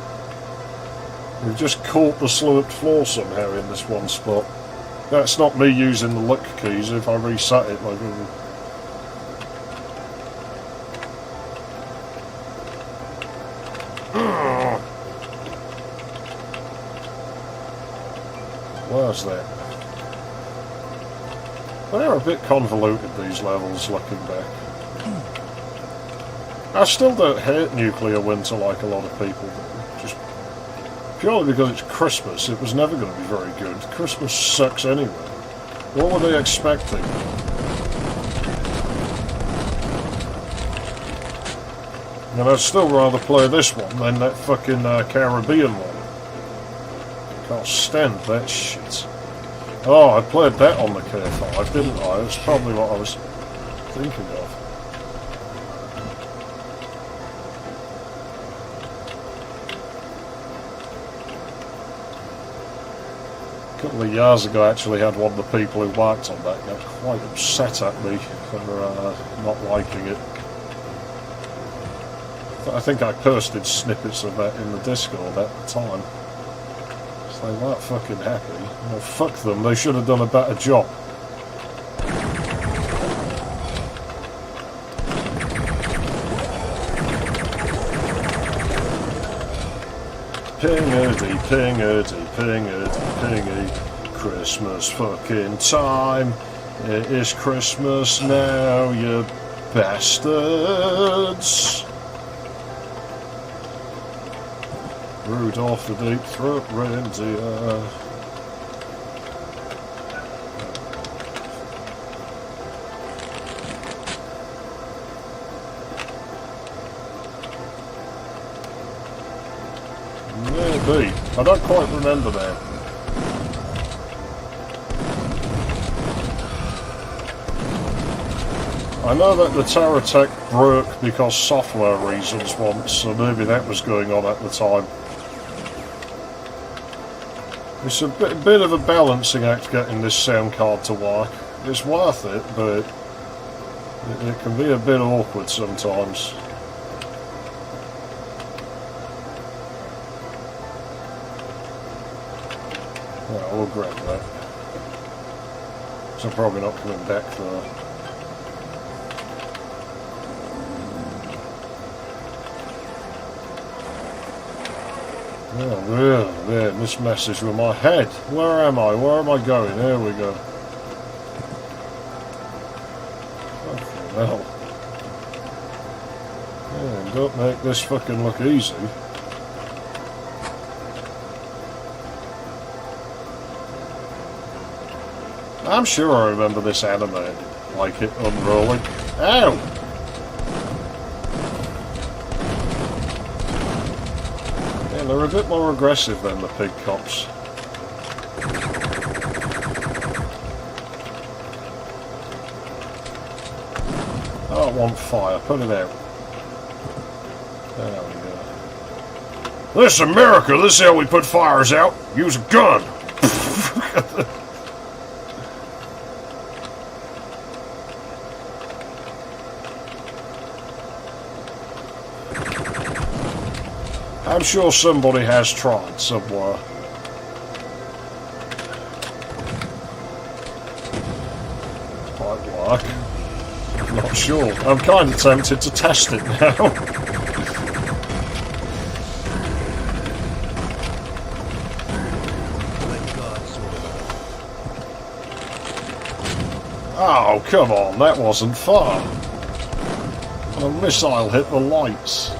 We've just caught the sloped floor somehow in this one spot. That's not me using the look keys. If I reset it, like... Where's that? They're a bit convoluted, these levels, looking back. I still don't hate nuclear winter like a lot of people do. Just purely because it's Christmas, it was never going to be very good. Christmas sucks anyway. What were they expecting? And I'd still rather play this one than that fucking Caribbean one. Can't stand that shit. Oh, I played that on the K5, didn't I? That's probably what I was thinking of. A couple of years ago I actually had one of the people who worked on that get quite upset at me for not liking it. I think I posted snippets of that in the Discord at the time. They weren't fucking happy. Well, fuck them, they should have done a better job. Ping-a-dee, ping-a-dee, ping-a-dee, ping-a-dee. Christmas fucking time. It is Christmas now, you bastards. Rudolph the Deep Throat Reindeer. Maybe. I don't quite remember that. I know that the Terratech broke because software reasons once, so maybe that was going on at the time. It's a bit of a balancing act getting this sound card to work. It's worth it, but it can be a bit awkward sometimes. Yeah, we'll grab that. So I'm probably not coming back there. Oh, yeah, this message with my head. Where am I? Where am I going? There we go. Fucking hell. Yeah, don't make this fucking look easy. I'm sure I remember this animated, like it unrolling. Ow! They're a bit more aggressive than the pig cops. I don't want fire, put it out. There we go. This is America, this is how we put fires out. Use a gun. I'm sure somebody has tried somewhere. Might work. I'm not sure. I'm kind of tempted to test it now. Oh, come on, that wasn't far. A missile hit the lights.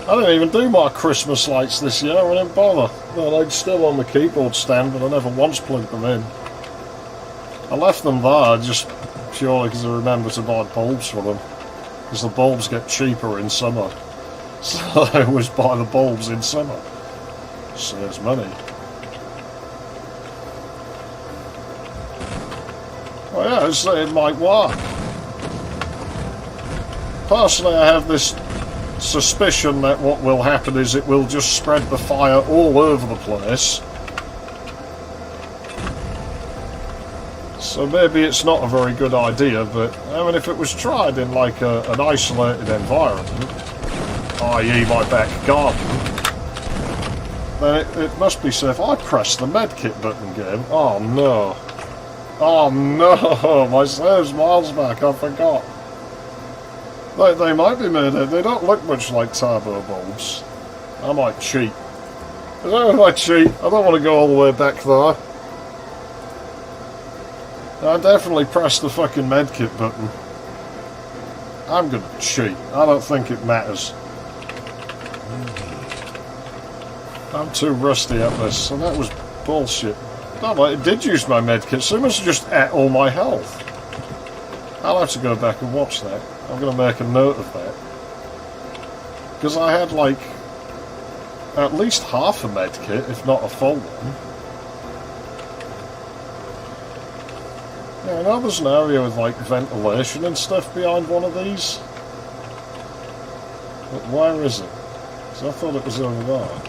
I didn't even do my Christmas lights this year, I didn't bother. No, they'd still on the keyboard stand, but I never once plugged them in. I left them there just purely because I remember to buy bulbs for them. Because the bulbs get cheaper in summer. So I always buy the bulbs in summer. Saves money. Well, yeah, it might work. Personally, I have this suspicion that what will happen is it will just spread the fire all over the place. So maybe it's not a very good idea, but I mean, if it was tried in like an isolated environment, i.e. my back garden, then it must be safe. I pressed the medkit button again. Oh no. Oh no, my save's miles back, I forgot. They might be made of, they don't look much like turbo bulbs. I might cheat. I might cheat, I don't want to go all the way back there. I definitely pressed the fucking medkit button. I'm gonna cheat, I don't think it matters. I'm too rusty at this, so that was bullshit. No, it did use my medkit, so it must have just ate all my health. I'll have to go back and watch that. I'm going to make a note of that. Because I had, like, at least half a medkit, if not a full one. Yeah, I know there's an area with, like, ventilation and stuff behind one of these. But where is it? Because I thought it was over there.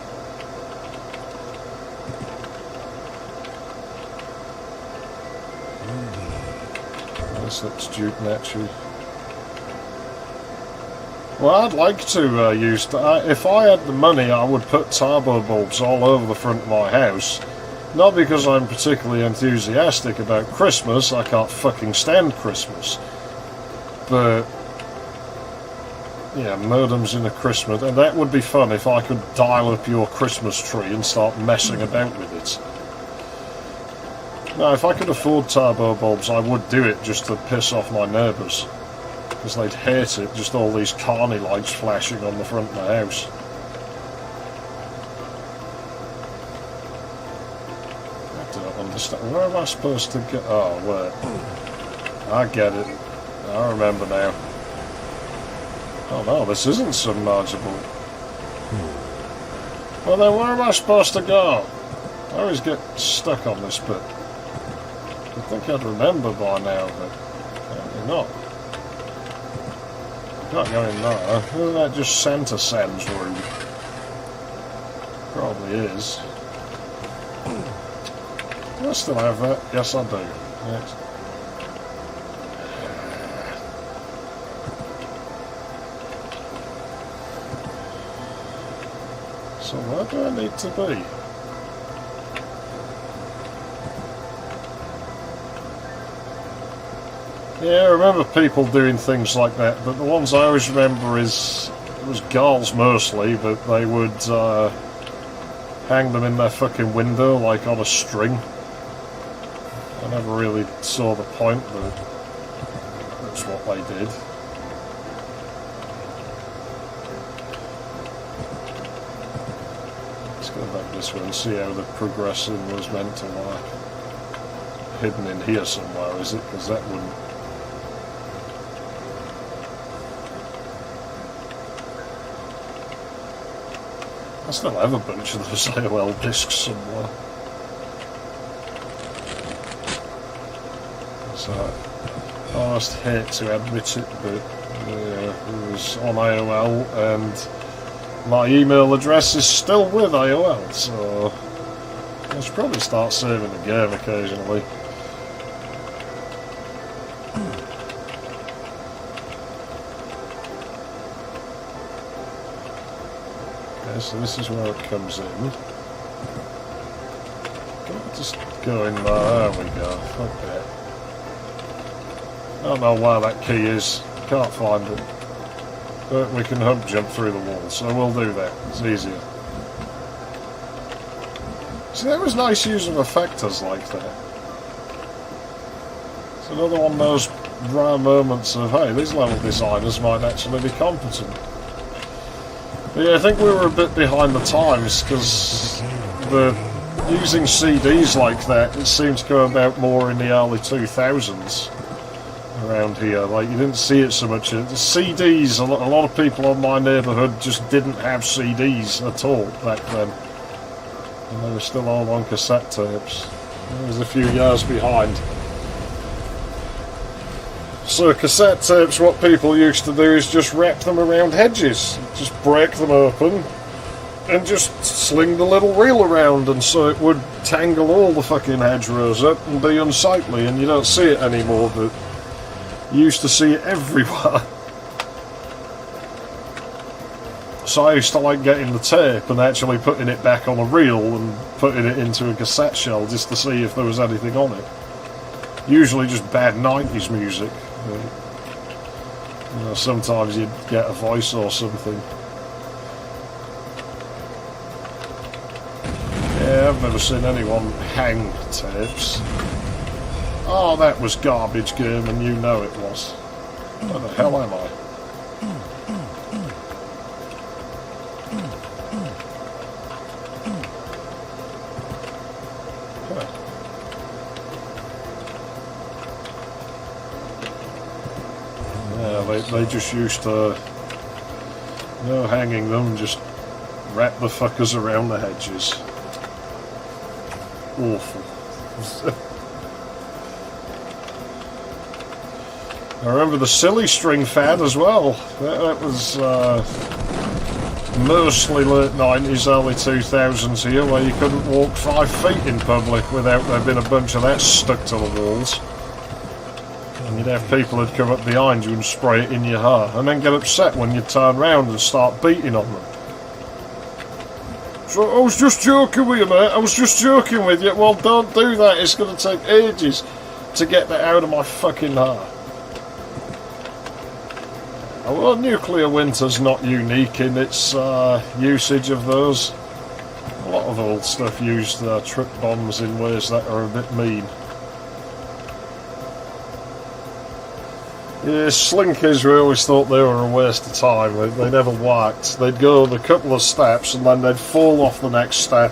This looks Duke Netchy. Well, I'd like to use... if I had the money, I would put turbo bulbs all over the front of my house. Not because I'm particularly enthusiastic about Christmas, I can't fucking stand Christmas. But... yeah, modems in a Christmas... and that would be fun if I could dial up your Christmas tree and start messing about with it. Now, if I could afford turbo bulbs, I would do it just to piss off my neighbours. Because they'd hate it, just all these carny lights flashing on the front of the house. I don't understand. Where am I supposed to get... oh, wait. I get it. I remember now. Oh no, this isn't submergible. Well then, where am I supposed to go? I always get stuck on this bit. I think I'd remember by now, but apparently not. Can't go in there. Isn't that just Santa Sam's room? Probably is. Do I still have that? Yes, I do. Yes. So where do I need to be? Yeah, I remember people doing things like that, but the ones I always remember is, it was girls mostly, but they would hang them in their fucking window like on a string. I never really saw the point, but that's what they did. Let's go back this way and see how the progressing was meant to work. Hidden in here somewhere, is it? Because that wouldn't... I still have a bunch of those AOL discs somewhere. So, I almost hate to admit it, but yeah, it was on AOL, and my email address is still with AOL, so I should probably start saving the game occasionally. there, so this is where it comes in. Just go in there. There we go. Okay. I don't know where that key is. Can't find it. But we can hump jump through the wall, so we'll do that. It's easier. See, that was nice using effectors like that. It's another one of those rare moments of, hey, these level designers might actually be competent. But yeah, I think we were a bit behind the times, because using CDs like that, it seemed to go about more in the early 2000s around here. Like, you didn't see it so much. The CDs, a lot of people in my neighbourhood just didn't have CDs at all back then. And they were still all on cassette tapes. It was a few years behind. So cassette tapes, what people used to do is just wrap them around hedges. Just break them open and just sling the little reel around, and so it would tangle all the fucking hedgerows up and be unsightly, and you don't see it anymore, but you used to see it everywhere. So I used to like getting the tape and actually putting it back on a reel and putting it into a cassette shell just to see if there was anything on it. Usually just bad 90s music. You know, sometimes you'd get a voice or something. Yeah, I've never seen anyone hang tapes. Oh, that was garbage game, and you know it was. Where the hell am I? They just used to, no hanging them, just wrap the fuckers around the hedges. Awful. I remember the silly string fad as well. That was mostly late 90s, early 2000s here, where you couldn't walk 5 feet in public without there being a bunch of that stuck to the walls. And you'd have people who'd come up behind you and spray it in your hair, and then get upset when you turn round and start beating on them. So, I was just joking with you, mate. I was just joking with you. Well, don't do that. It's going to take ages to get that out of my fucking hair. Well, nuclear winter's not unique in its usage of those. A lot of old stuff used trip bombs in ways that are a bit mean. Yeah, slinkers, we always thought they were a waste of time. They never worked. They'd go a couple of steps and then they'd fall off the next step,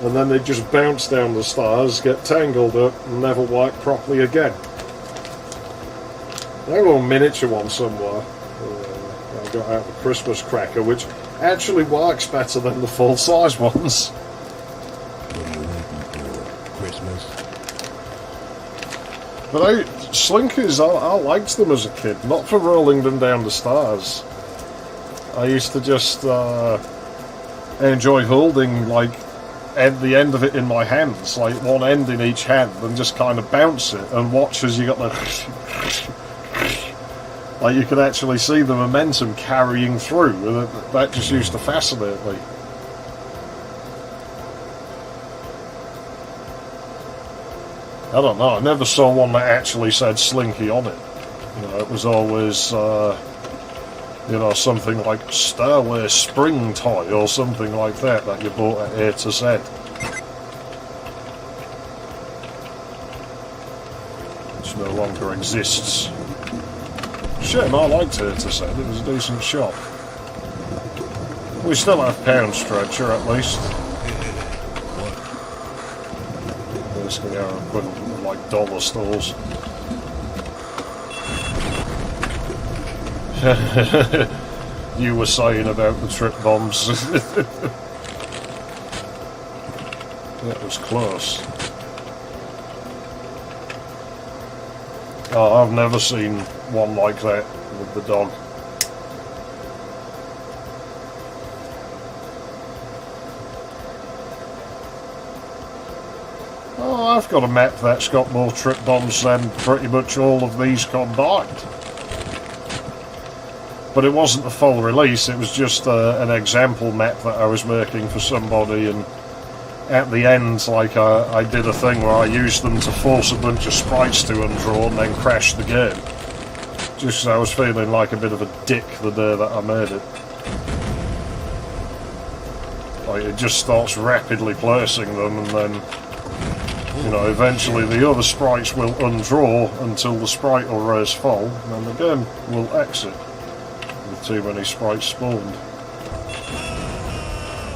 and then they'd just bounce down the stairs, get tangled up, and never work properly again. I have a little miniature one somewhere. I got out of a Christmas cracker, which actually works better than the full-size ones. What are you waiting for? Christmas? But slinkers, I liked them as a kid, not for rolling them down the stairs. I used to just enjoy holding, like, the end of it in my hands, like one end in each hand, and just kind of bounce it and watch as you got the... like you could actually see the momentum carrying through, and that just used to fascinate me. I don't know, I never saw one that actually said Slinky on it. You know, it was always, you know, something like Stairway Spring Toy or something like that you bought at A to Z. Which no longer exists. Shame, I liked A to Z, it was a decent shop. We still have Pound Stretcher at least. Basically our equivalent of like dollar stores. You were saying about the trip bombs. That was close. Oh, I've never seen one like that with the dog. Oh, I've got a map that's got more trip bombs than pretty much all of these combined. But it wasn't the full release, it was just an example map that I was making for somebody, and at the end, like, I did a thing where I used them to force a bunch of sprites to undraw and then crash the game. Just 'cause I was feeling like a bit of a dick the day that I made it. Like, it just starts rapidly placing them, and then, you know, eventually the other sprites will undraw until the sprite arrays full, and then the game will exit with too many sprites spawned.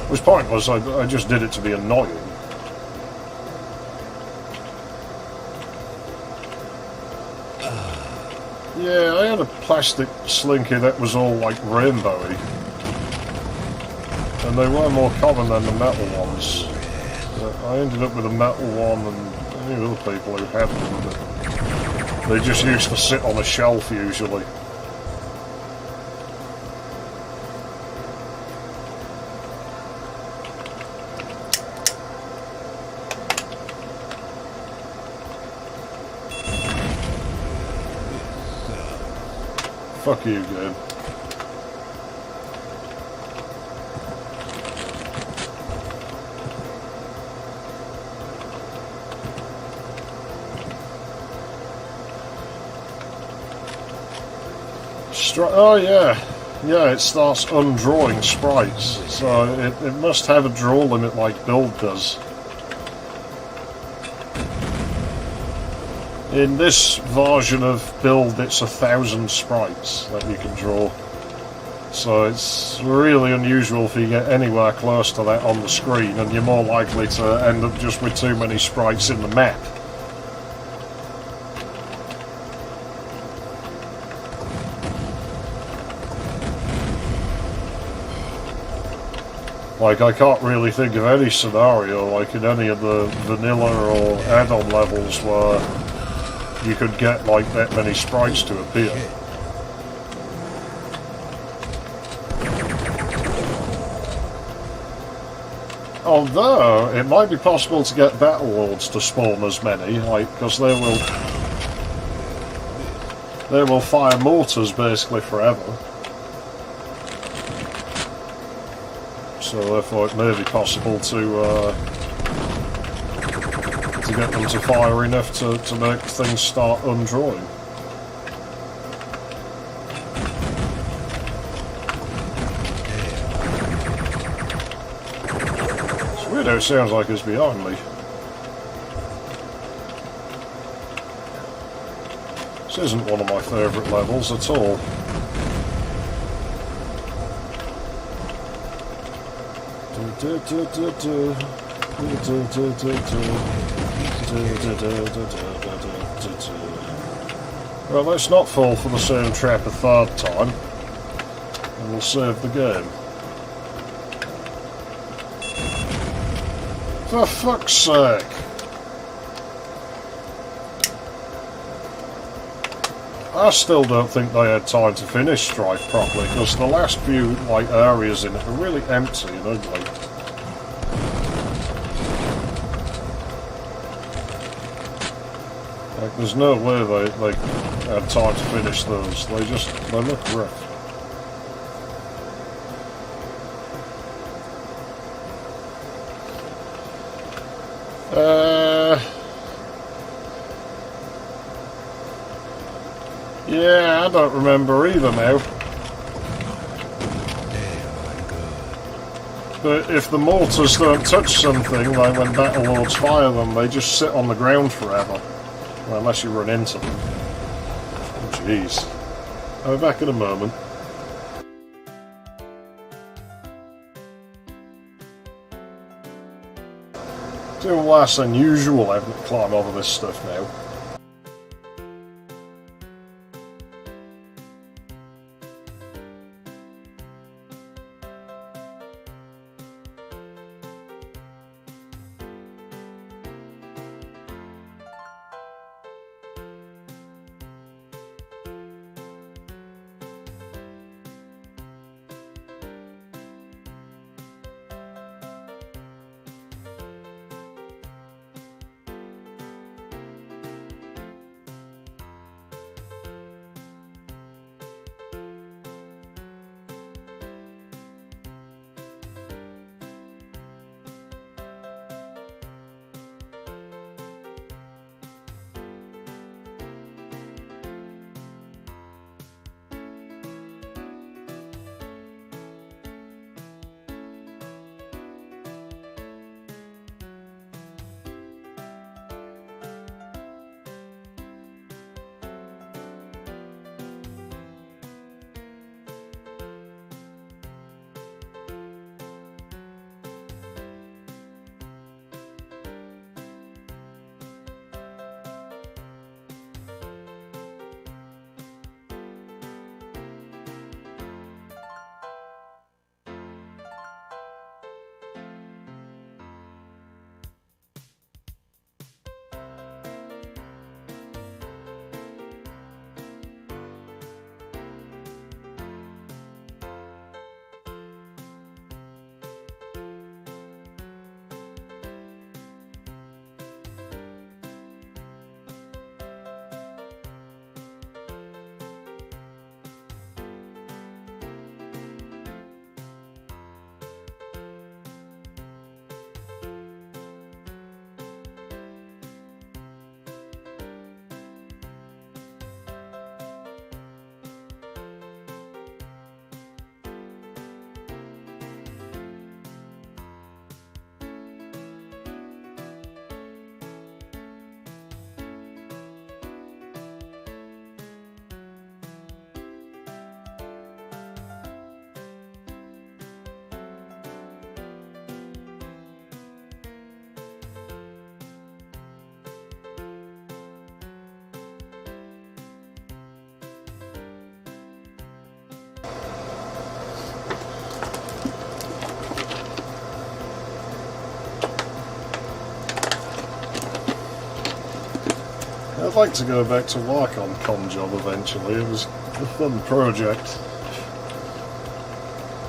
It was pointless, I just did it to be annoying. Yeah, I had a plastic slinky that was all like rainbowy. And they were more common than the metal ones. I ended up with a metal one, and I knew other people who had them, but they just used to sit on a shelf usually. Fuck you, game. Oh yeah, yeah, it starts undrawing sprites, so it must have a draw limit like Build does. In this version of Build, it's 1,000 sprites that you can draw, so it's really unusual if you get anywhere close to that on the screen, and you're more likely to end up just with too many sprites in the map. Like, I can't really think of any scenario, like in any of the vanilla or add-on levels, where you could get, like, that many sprites to appear. Although, it might be possible to get Battle Lords to spawn as many, like, because they will fire mortars basically forever. So therefore it may be possible to get them to fire enough to make things start undrawing. It's weird how it sounds like it's behind me. This isn't one of my favourite levels at all. Well, let's not fall for the same trap a third time, and we'll save the game. For fuck's sake! I still don't think they had time to finish Strife properly, because the last few areas in it are really empty and ugly. Like, there's no way they had time to finish those. They look rough. Yeah, I don't remember either now. But if the mortars don't touch something, like when Battle Lords fire them, they just sit on the ground forever. Well, unless you run into them. Oh, jeez. I'll be back in a moment. It's even worse than usual having to climb over this stuff now. I'd like to go back to work on Conjob eventually. It was a fun project.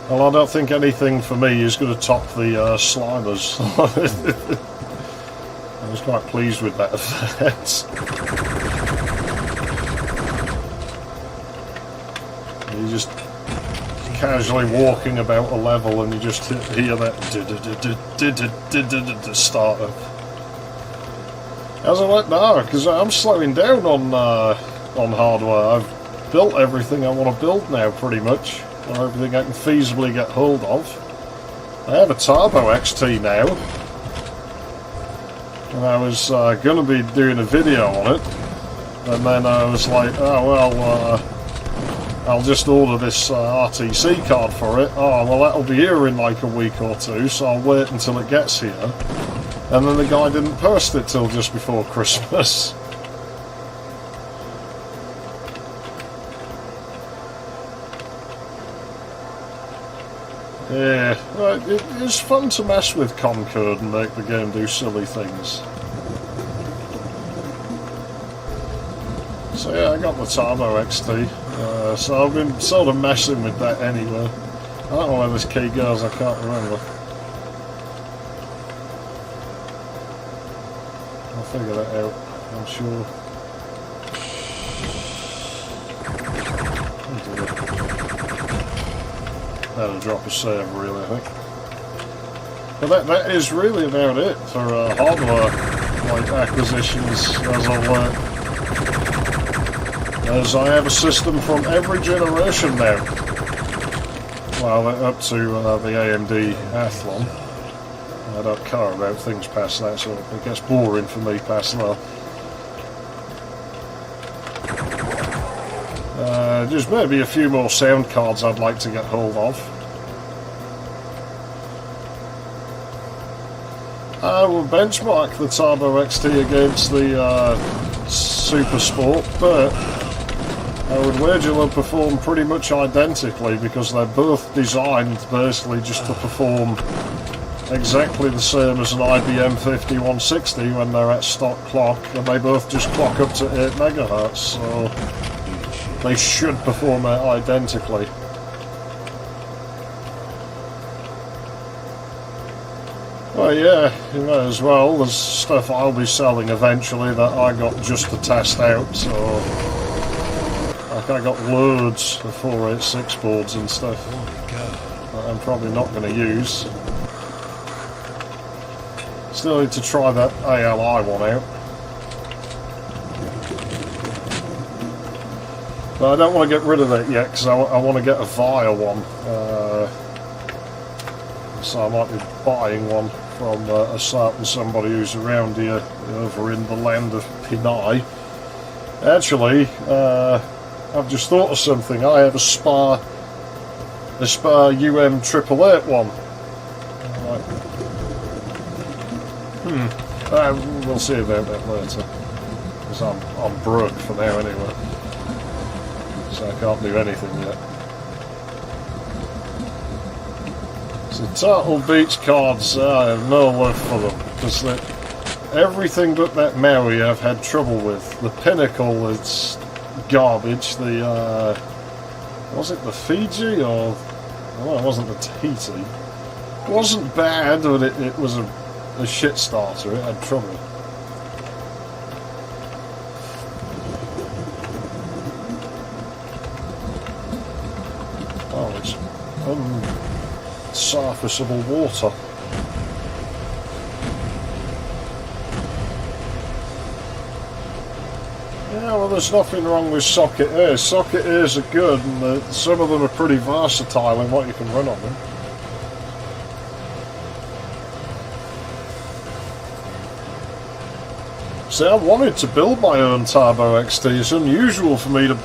Well, I don't think anything for me is going to top the Slimers. I was quite pleased with that effect. You're just casually walking about a level and you just hear that startup. As I like now, because I'm slowing down on hardware. I've built everything I want to build now, pretty much, or everything I can feasibly get hold of. I have a Turbo XT now, and I was going to be doing a video on it, and then I was like, oh well, I'll just order this RTC card for it. Oh well, that'll be here in like a week or two, so I'll wait until it gets here. And then the guy didn't post it till just before Christmas. Yeah, well, it's fun to mess with Concorde and make the game do silly things. So yeah, I got the Turbo XT, so I've been sort of messing with that anyway. I don't know where this key goes, I can't remember. I'll figure that out, I'm sure. That'll drop a save, really, I think. But that is really about it for hardware like acquisitions as I work. As I have a system from every generation now. Well, up to the AMD Athlon. I don't care about things past that, so it gets boring for me past that. Just maybe a few more sound cards I'd like to get hold of. I will benchmark the Turbo XT against the Super Sport, but I would wager they'll perform pretty much identically because they're both designed basically just to perform exactly the same as an IBM 5160 when they're at stock clock, and they both just clock up to 8 MHz, so they should perform identically. Well, yeah, you may as well. There's stuff I'll be selling eventually that I got just to test out, so like I got loads of 486 boards and stuff that I'm probably not going to use. Still need to try that ALI one out. But I don't want to get rid of it yet because I want to get a VIA one. So I might be buying one from a certain somebody who's around here over in the land of Pinay. Actually, I've just thought of something. I have a Spar UM 888 one. We'll see about that later. Because I'm broke for now anyway. So I can't do anything yet. So Turtle Beach cards, I have no love for them. Because everything but that Maui I've had trouble with. The Pinnacle, it's garbage. The, was it the Fiji or... Well, it wasn't the Tahiti. It wasn't bad, but it was a shit starter. It had trouble. Oh, it's unsurfaceable water. Yeah, well, there's nothing wrong with socket A's. Socket A's are good, and some of them are pretty versatile in what you can run on them. See, I wanted to build my own Turbo XT. It's unusual for me to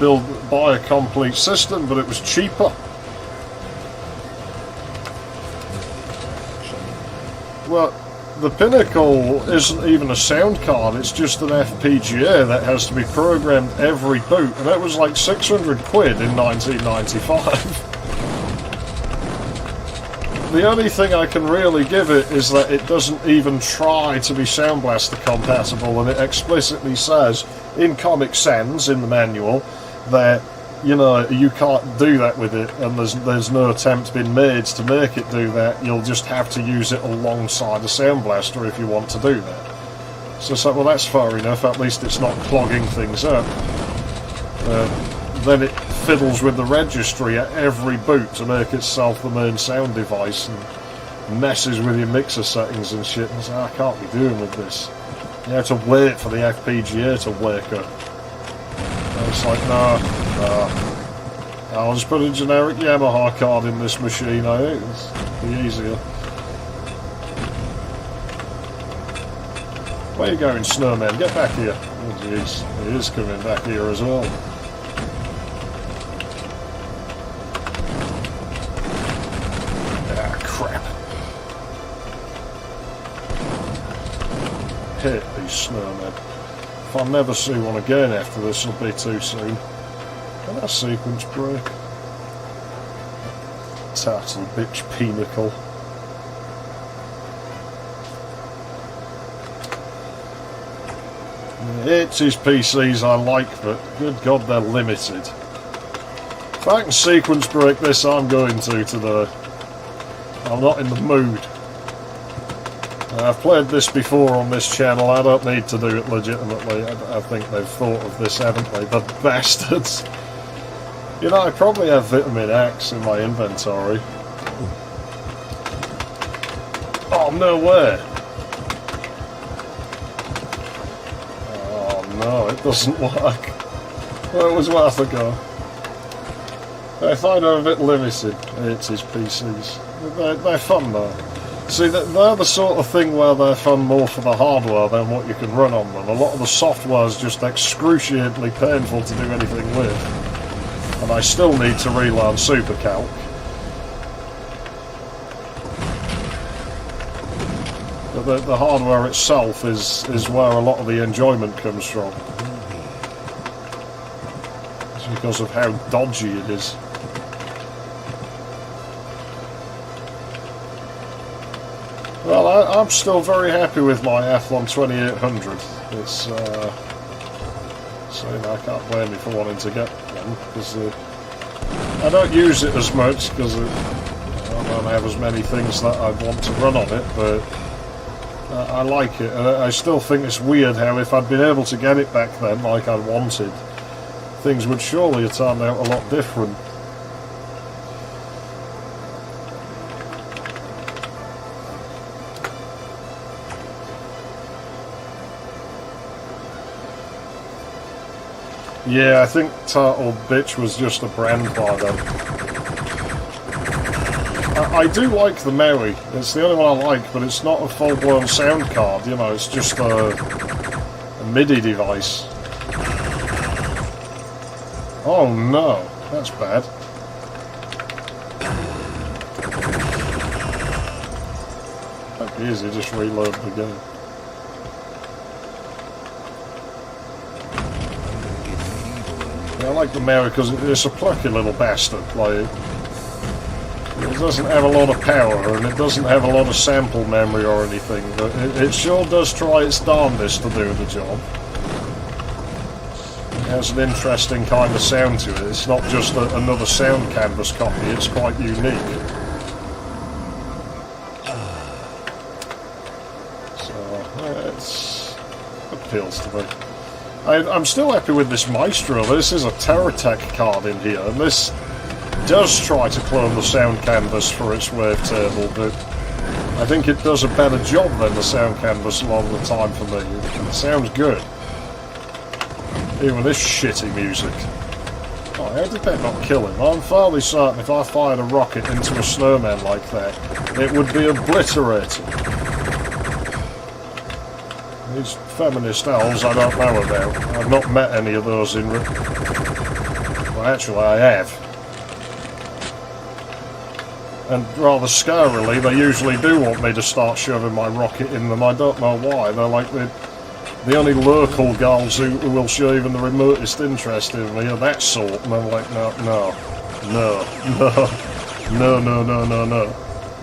buy a complete system, but it was cheaper. Well, the Pinnacle isn't even a sound card, it's just an FPGA that has to be programmed every boot, and that was like 600 quid in 1995. The only thing I can really give it is that it doesn't even try to be Sound Blaster compatible, and it explicitly says in Comic Sans, in the manual, that, you know, you can't do that with it, and there's no attempt been made to make it do that. You'll just have to use it alongside a Sound Blaster if you want to do that. So it's like, well, that's fair enough, at least it's not clogging things up. Then it fiddles with the registry at every boot to make itself the main sound device, and messes with your mixer settings and shit, and so I can't be doing with this. You have to wait for the FPGA to wake up. And it's like, no. I'll just put a generic Yamaha card in this machine, I think it'll be easier. Where you going, Snowman? Get back here. Oh jeez, he is coming back here as well. Ah, crap. Hate these snowmen. If I never see one again after this, it'll be too soon. And that sequence break. Turtle bitch pinnacle. It's his PCs I like, but good God, they're limited. If I can sequence break this, I'm going to today. I'm not in the mood. I've played this before on this channel, I don't need to do it legitimately. I think they've thought of this, haven't they? The bastards! You know, I probably have Vitamin X in my inventory. Oh, no way! Oh no, it doesn't work. Well, it was worth a go. I find them a bit limited, it's his PCs. They're fun though. See, they're the sort of thing where they're fun more for the hardware than what you can run on them. A lot of the software is just excruciatingly painful to do anything with. And I still need to relearn SuperCalc. But the hardware itself is where a lot of the enjoyment comes from. It's because of how dodgy it is. Well, I'm still very happy with my Athlon 2800. It's, so I can't blame you for wanting to get one, because I don't use it as much, because I don't have as many things that I want to run on it, but I like it. And I still think it's weird how if I'd been able to get it back then, like I wanted, things would surely have turned out a lot different. Yeah, I think Turtle Bitch was just a brand by them. I do like the Maui. It's the only one I like, but it's not a full-blown sound card, you know, it's just a MIDI device. Oh no, that's bad. That'd be easy, just reload the game. I like the Maui because it's a plucky little bastard. Like, it doesn't have a lot of power and it doesn't have a lot of sample memory or anything, but it sure does try its darndest to do the job. It has an interesting kind of sound to it. It's not just another sound canvas copy, it's quite unique. So, it appeals to me. I'm still happy with this Maestro. This is a Terratech card in here, and this does try to clone the sound canvas for its wavetable, but I think it does a better job than the sound canvas a lot of the time for me. It sounds good. Even this shitty music. Oh, how did that not kill him? I'm fairly certain if I fired a rocket into a snowman like that, it would be obliterated. These feminist elves I don't know about. I've not met any of those in... Well, actually I have. And rather scarily, they usually do want me to start shoving my rocket in them. I don't know why. They're like the only local girls who will show even the remotest interest in me are that sort. And I'm like, no, no, no, no, no, no, no, no, no.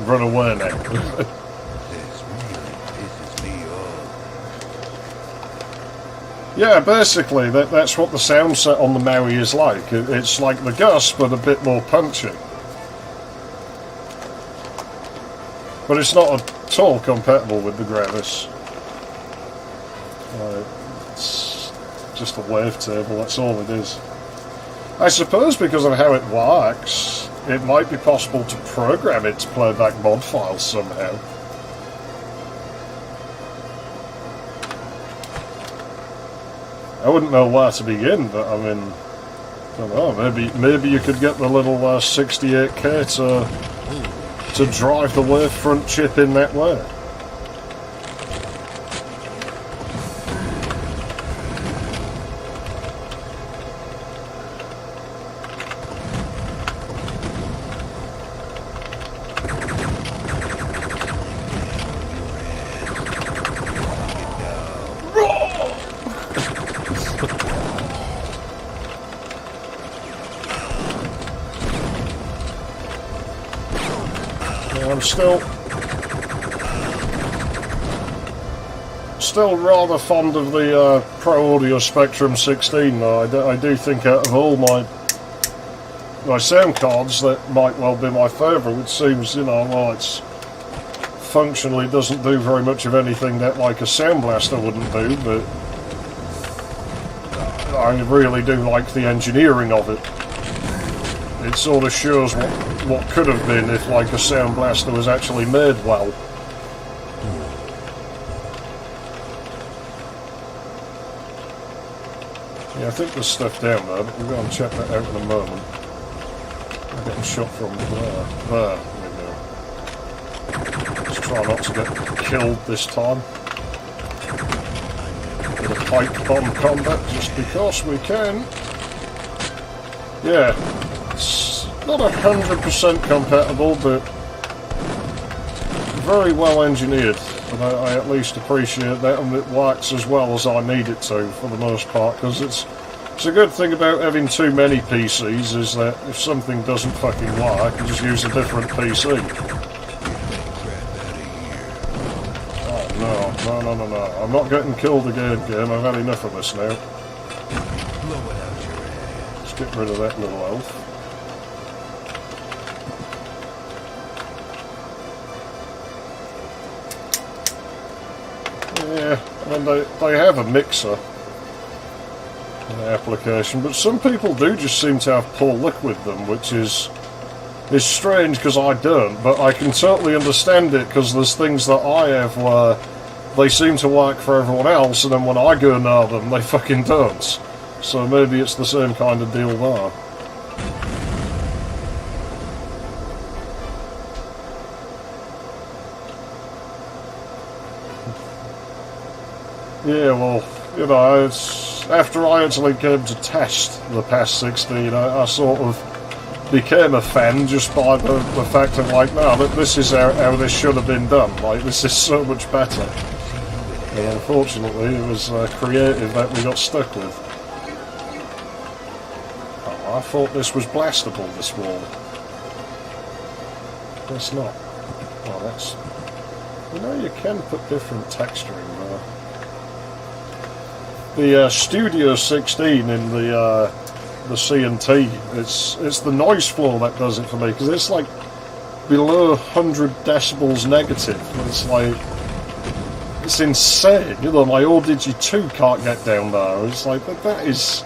run away now. This really pisses me off. Yeah, basically, that's what the sound set on the Maui is like. It's like the Gus, but a bit more punchy. But it's not at all compatible with the Gravis. It's just a wavetable, that's all it is. I suppose because of how it works, it might be possible to program it to play back mod files somehow. I wouldn't know where to begin, but I mean, I don't know, maybe you could get the little 68K to drive the wavefront chip in that way. I'm still rather fond of the Pro Audio Spectrum 16 though. I do think out of all my sound cards that might well be my favourite. It seems, you know, well, it's functionally doesn't do very much of anything that like a Sound Blaster wouldn't do, but I really do like the engineering of it. It sort of shows what could have been if like a Sound Blaster was actually made well. Yeah, I think there's stuff down there, but we'll go and check that out in a moment. I'm getting shot from there. There we go. Just try not to get killed this time. With a pipe bomb combat, just because we can. Yeah. It's not 100% compatible, but very well engineered, and I at least appreciate that, and it works as well as I need it to for the most part, because it's a good thing about having too many PCs is that if something doesn't fucking work, you just use a different PC. Oh no, I'm not getting killed again, game. I've had enough of this now. Let's get rid of that little elf. Yeah, I mean, they have a mixer in the application, but some people do just seem to have poor luck with them, which is strange because I don't, but I can totally understand it because there's things that I have where they seem to work for everyone else, and then when I go near them, they fucking don't. So maybe it's the same kind of deal there. Yeah, well, you know, it's after I actually came to test the PAS 16, I sort of became a fan just by the fact of like, no, this is how this should have been done. Like, this is so much better. And unfortunately, it was creative that we got stuck with. Oh, I thought this was blastable, this wall. It's not. Oh, that's... You know, you can put different texturing there. The Studio 16 in the C&T, it's the noise floor that does it for me, because it's like below 100 decibels negative. It's like, it's insane. You know, my Audigi 2 can't get down there. It's like, that is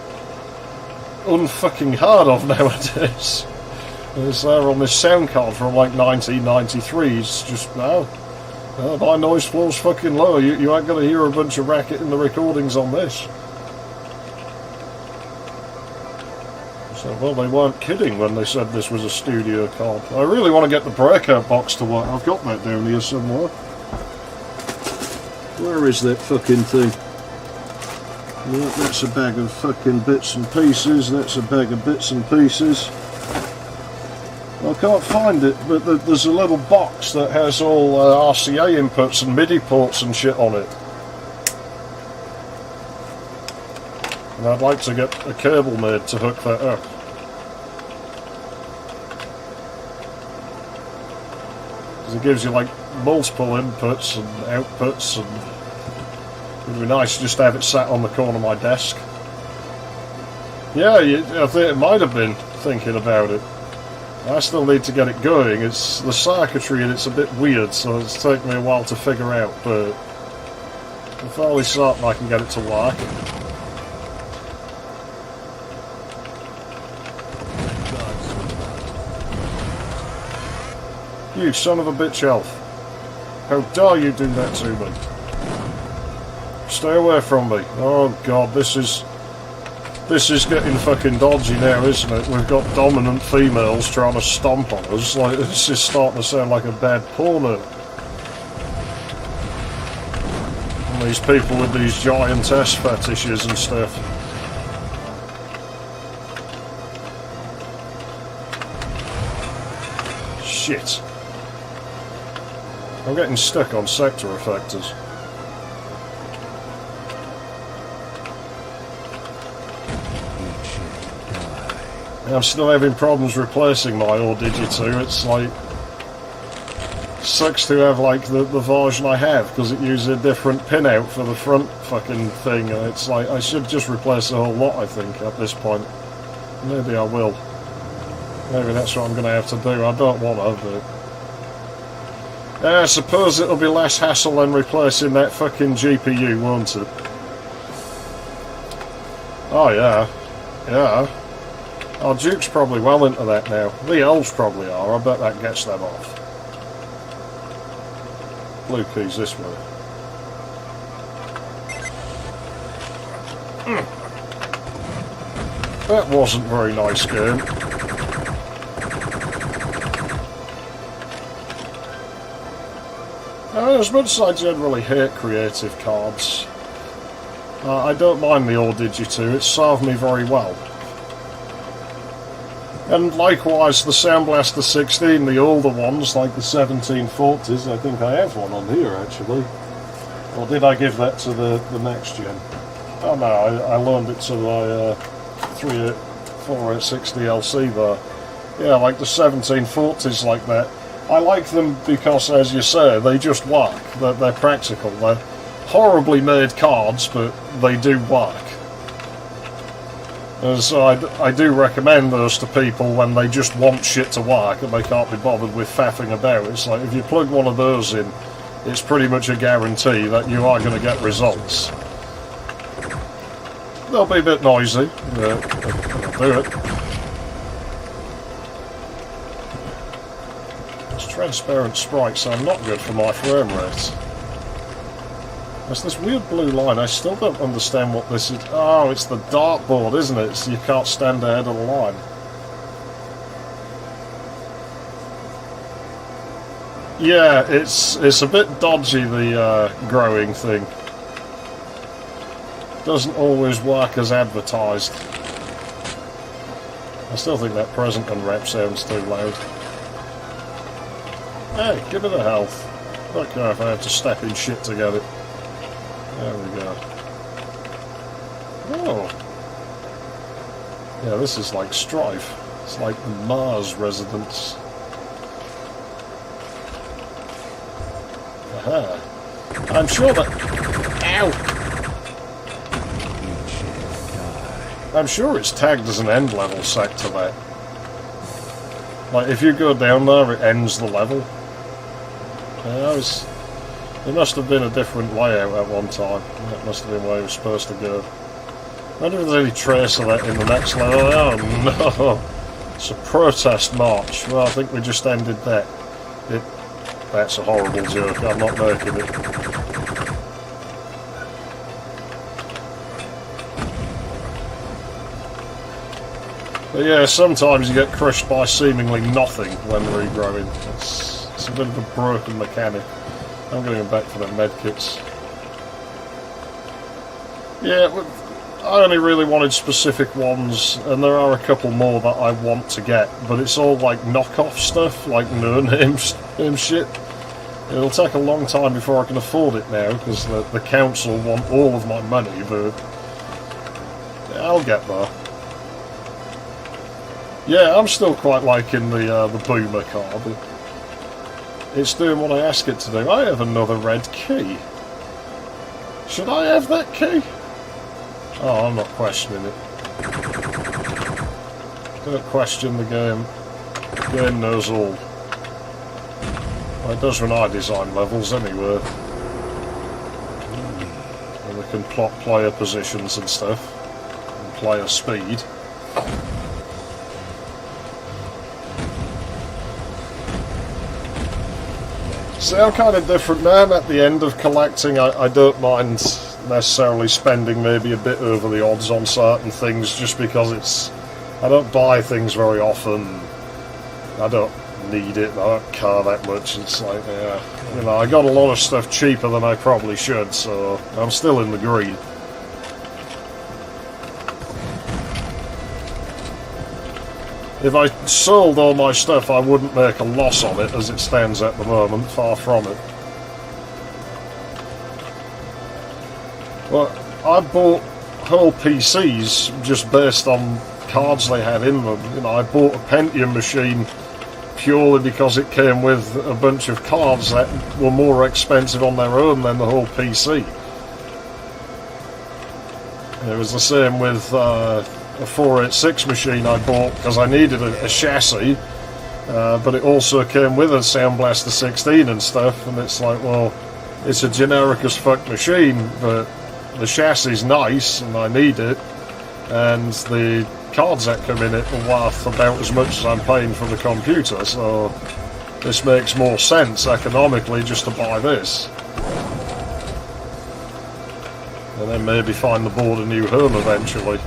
unfucking hard of nowadays. It's there on this sound card from like 1993. It's just, no. My noise floor's fucking low. You ain't gonna hear a bunch of racket in the recordings on this. So, well, they weren't kidding when they said this was a studio card. I really want to get the breakout box to work. I've got that down here somewhere. Where is that fucking thing? Yeah, that's a bag of fucking bits and pieces. That's a bag of bits and pieces. I can't find it, but there's a little box that has all RCA inputs and MIDI ports and shit on it. And I'd like to get a cable made to hook that up. Because it gives you like multiple inputs and outputs, and it'd be nice just to have it sat on the corner of my desk. Yeah, I think it might have been thinking about it. I still need to get it going. It's the circuitry and it's a bit weird, so it's taken me a while to figure out, but I'm fairly certain I can get it to work. You son of a bitch elf. How dare you do that to me? Stay away from me. Oh god, this is getting fucking dodgy now, isn't it? We've got dominant females trying to stomp on us. Like, this is starting to sound like a bad porno. And these people with these giantess fetishes and stuff. Shit. I'm getting stuck on sector effectors. I'm still having problems replacing my Digi2. It's like... sucks to have like the version I have, because it uses a different pinout for the front fucking thing, and it's like, I should just replace the whole lot, I think, at this point. Maybe I will. Maybe that's what I'm going to have to do. I don't want to, but... I suppose it'll be less hassle than replacing that fucking GPU, won't it? Oh yeah. Yeah. Oh, Duke's probably well into that now. The elves probably are. I bet that gets them off. Blue key's this way. That wasn't very nice game. As much as I generally hate creative cards, I don't mind the Digi2. It served me very well. And likewise, the Sound Blaster 16, the older ones, like the 1740s, I think I have one on here, actually. Or did I give that to the next gen? Oh no, I loaned it to my 4860 LC there. Yeah, like the 1740s like that. I like them because, as you say, they just work. They're practical. They're horribly made cards, but they do work. And so I do recommend those to people when they just want shit to work and they can't be bothered with faffing about. It's like, if you plug one of those in, it's pretty much a guarantee that you are going to get results. They'll be a bit noisy, but they'll do it. Those transparent sprites are not good for my frame rate. There's this weird blue line. I still don't understand what this is. Oh, it's the dartboard, isn't it? So you can't stand ahead of the line. Yeah, it's a bit dodgy, the growing thing. Doesn't always work as advertised. I still think that present unwrap sounds too loud. Hey, give it a health. I don't care if I have to step in shit to get it. There we go. Oh. Yeah, this is like Strife. It's like the Mars residence. Aha. I'm sure that... Ow! I'm sure it's tagged as an end level sector, that. Like, if you go down there, it ends the level. There must have been a different layout at one time. That must have been where it was supposed to go. I wonder if there's any trace of that in the next level. Oh no! It's a protest march. Well, I think we just ended that. That's a horrible joke. I'm not making it. But yeah, sometimes you get crushed by seemingly nothing when regrowing. It's a bit of a broken mechanic. I'm going to go back for the medkits. Yeah, I only really wanted specific ones, and there are a couple more that I want to get, but it's all like knockoff stuff, like no-name shit. It'll take a long time before I can afford it now, because the council want all of my money, but yeah, I'll get there. Yeah, I'm still quite liking the Boomer card. It's doing what I ask it to do. I have another red key. Should I have that key? Oh, I'm not questioning it. Don't question the game. The game knows all. Well, it does when I design levels anyway. And we can plot player positions and stuff. And player speed. See, I'm kind of different now. I'm at the end of collecting. I don't mind necessarily spending maybe a bit over the odds on certain things just because it's... I don't buy things very often. I don't need it. I don't care that much. It's like, yeah, you know, I got a lot of stuff cheaper than I probably should, so I'm still in the green. If I sold all my stuff, I wouldn't make a loss on it as it stands at the moment, far from it. Well, I bought whole PCs just based on cards they had in them. You know, I bought a Pentium machine purely because it came with a bunch of cards that were more expensive on their own than the whole PC. It was the same with a 486 machine I bought because I needed a chassis, but it also came with a Sound Blaster 16 and stuff, and it's like, well, it's a generic as fuck machine, but the chassis is nice and I need it, and the cards that come in it are worth about as much as I'm paying for the computer, so this makes more sense economically just to buy this. And then maybe find the board a new home eventually.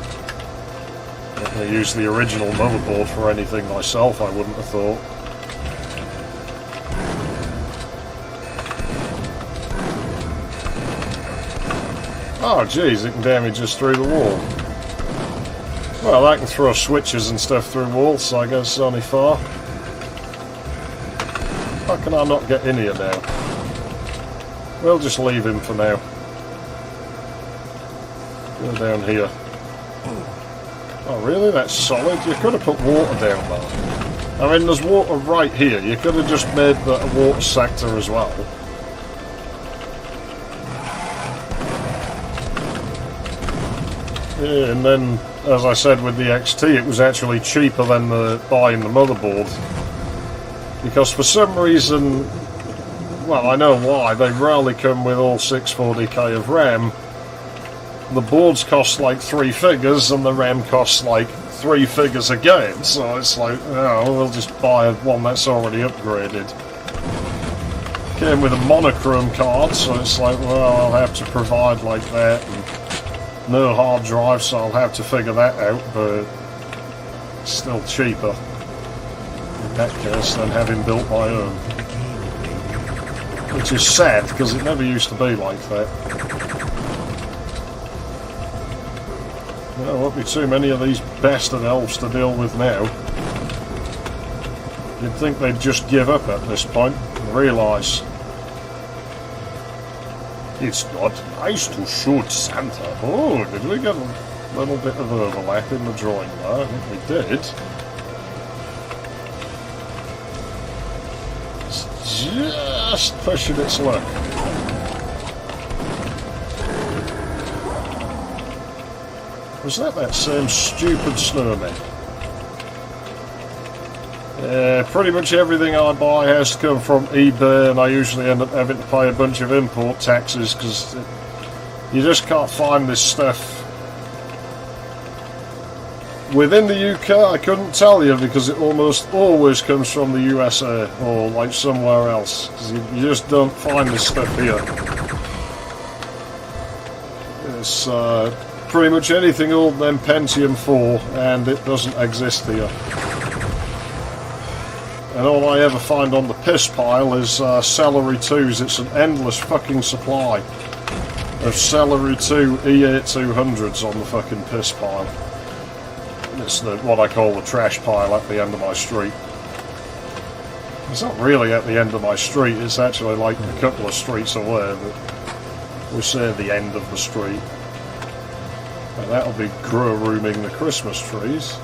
Not going to use the original motherboard for anything myself, I wouldn't have thought. Oh jeez, it can damage us through the wall. Well, I can throw switches and stuff through walls, so I guess it's only far. How can I not get in here now? We'll just leave him for now. Go down here. Oh really? That's solid? You could have put water down there. I mean, there's water right here. You could have just made that a water sector as well. Yeah, and then, as I said with the XT, it was actually cheaper than buying the motherboard. Because for some reason, well, I know why, they rarely come with all 640k of RAM. The boards cost like 3 figures and the RAM costs like 3 figures again, so it's like, oh, we'll just buy one that's already upgraded. Came with a monochrome card, so it's like, well, I'll have to provide like that, and no hard drive, so I'll have to figure that out, but it's still cheaper in that case than having built my own. Which is sad, because it never used to be like that. There won't be too many of these bastard elves to deal with now. You'd think they'd just give up at this point and realise it's not nice to shoot Santa. Oh, did we get a little bit of overlap in the drawing there? I think we did. It's just pushing its luck. Was that same stupid snowman? Pretty much everything I buy has to come from eBay, and I usually end up having to pay a bunch of import taxes because you just can't find this stuff. Within the UK, I couldn't tell you because it almost always comes from the USA or like somewhere else, because you just don't find this stuff here. It's pretty much anything older than Pentium 4, and it doesn't exist here. And all I ever find on the piss pile is Celery 2s. It's an endless fucking supply of Celery 2 E8200s on the fucking piss pile. It's what I call the trash pile at the end of my street. It's not really at the end of my street, it's actually like a couple of streets away, but we say the end of the street. And that'll be grow rooming the Christmas trees.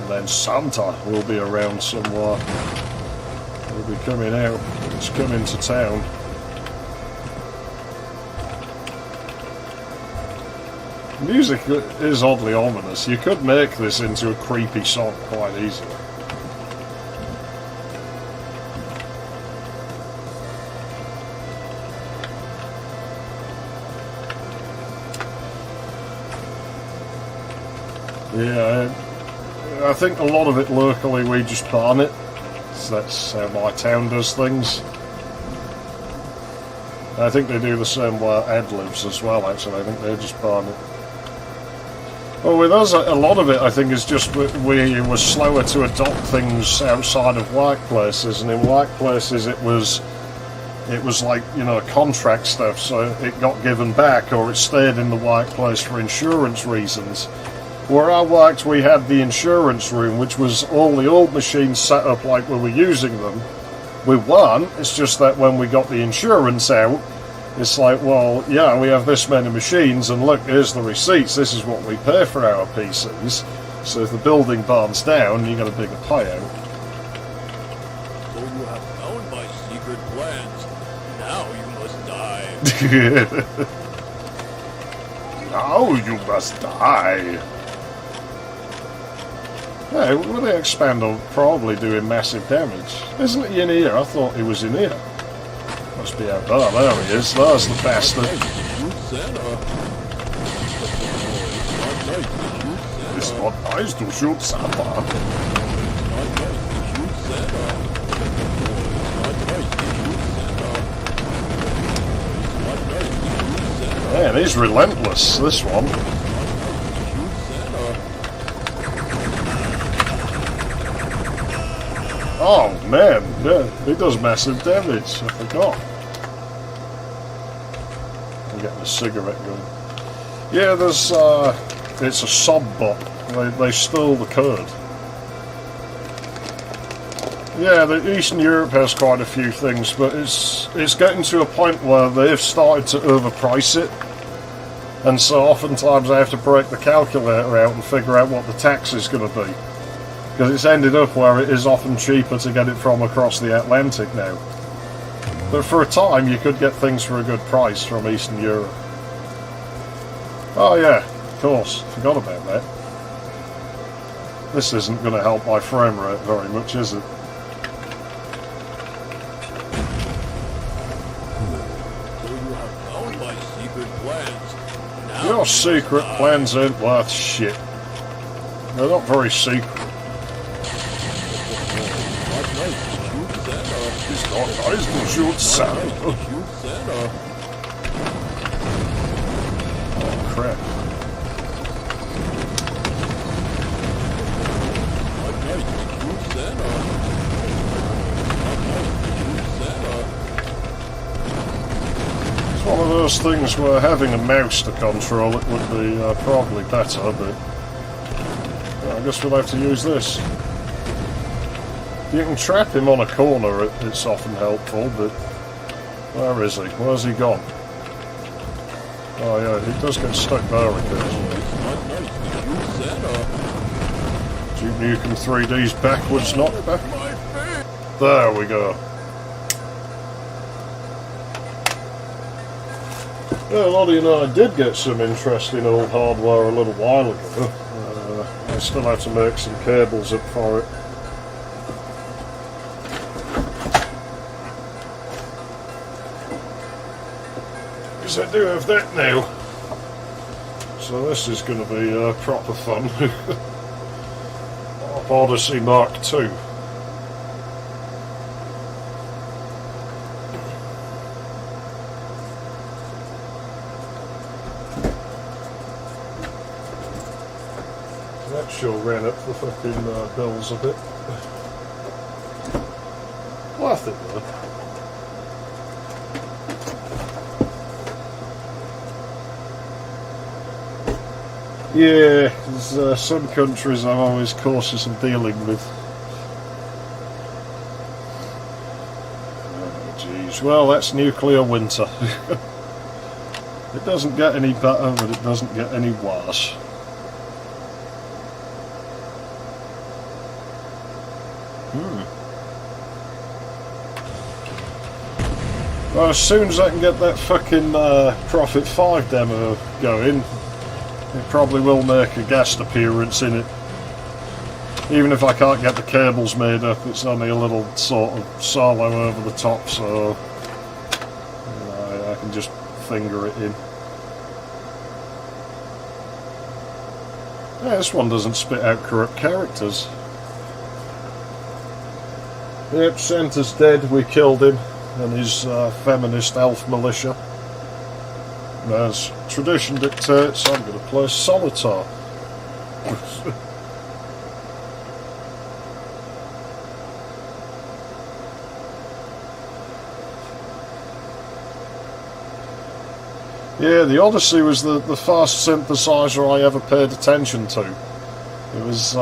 And then Santa will be around somewhere. We'll be coming out. It's coming to town. Music is oddly ominous. You could make this into a creepy song quite easily. Yeah, I think a lot of it locally we just barn it. So that's how my town does things. I think they do the same where Ed lives as well, actually. I think they just barn it. Well, with us, a lot of it, I think, is just we were slower to adopt things outside of workplaces, and in workplaces it was like, you know, contract stuff, so it got given back, or it stayed in the workplace for insurance reasons. Where I worked, we had the insurance room, which was all the old machines set up like we were using them. We weren't, it's just that when we got the insurance out, it's like, well, yeah, we have this many machines, and look, here's the receipts, this is what we pay for our PCs. So if the building burns down, you get a bigger payout. So you have found my secret plans. Now you must die. Now you must die. Yeah, when they expand, will probably doing massive damage. Isn't he in here? I thought he was in here. Must be out there. There he is. There's the bastard. It's not nice to shoot Santa. Man, he's relentless, this one. Oh man, yeah, he does massive damage, I forgot. I'm getting a cigarette going. Yeah, there's, it's a sub-bot. They stole the code. Yeah, the Eastern Europe has quite a few things, but it's getting to a point where they've started to overprice it. And so oftentimes I have to break the calculator out and figure out what the tax is going to be. Because it's ended up where it is often cheaper to get it from across the Atlantic now. But for a time you could get things for a good price from Eastern Europe. Oh yeah, of course, forgot about that. This isn't going to help my frame rate very much, is it? So you have found my secret plans. Now Your secret plans ain't worth shit. They're not very secret. It's not nice to shoot Santa. Oh crap. It's one of those things where having a mouse to control it would be probably better, but I guess we'll have to use this. You can trap him on a corner, it's often helpful, but where is he? Where's he gone? Oh yeah, he does get stuck there occasionally. Duke Nukem 3D's backwards knockback. There we go. Well, Lottie and I did get some interesting old hardware a little while ago. I still have to make some cables up for it. I do have that now, so this is going to be proper fun. Odyssey Mark II. That sure ran up the fucking bills a bit. Worth it though. Yeah, there's some countries I'm always cautious of dealing with. Oh jeez, well that's nuclear winter. It doesn't get any better, but it doesn't get any worse. Well, as soon as I can get that fucking Prophet 5 demo going, it probably will make a guest appearance in it. Even if I can't get the cables made up, it's only a little sort of solo over the top, so you know, I can just finger it in. Yeah, this one doesn't spit out corrupt characters. Yep, Santa's dead, we killed him and his feminist elf militia. And as tradition dictates, I'm going to play Solitaire. Yeah, the Odyssey was the first synthesizer I ever paid attention to. It was,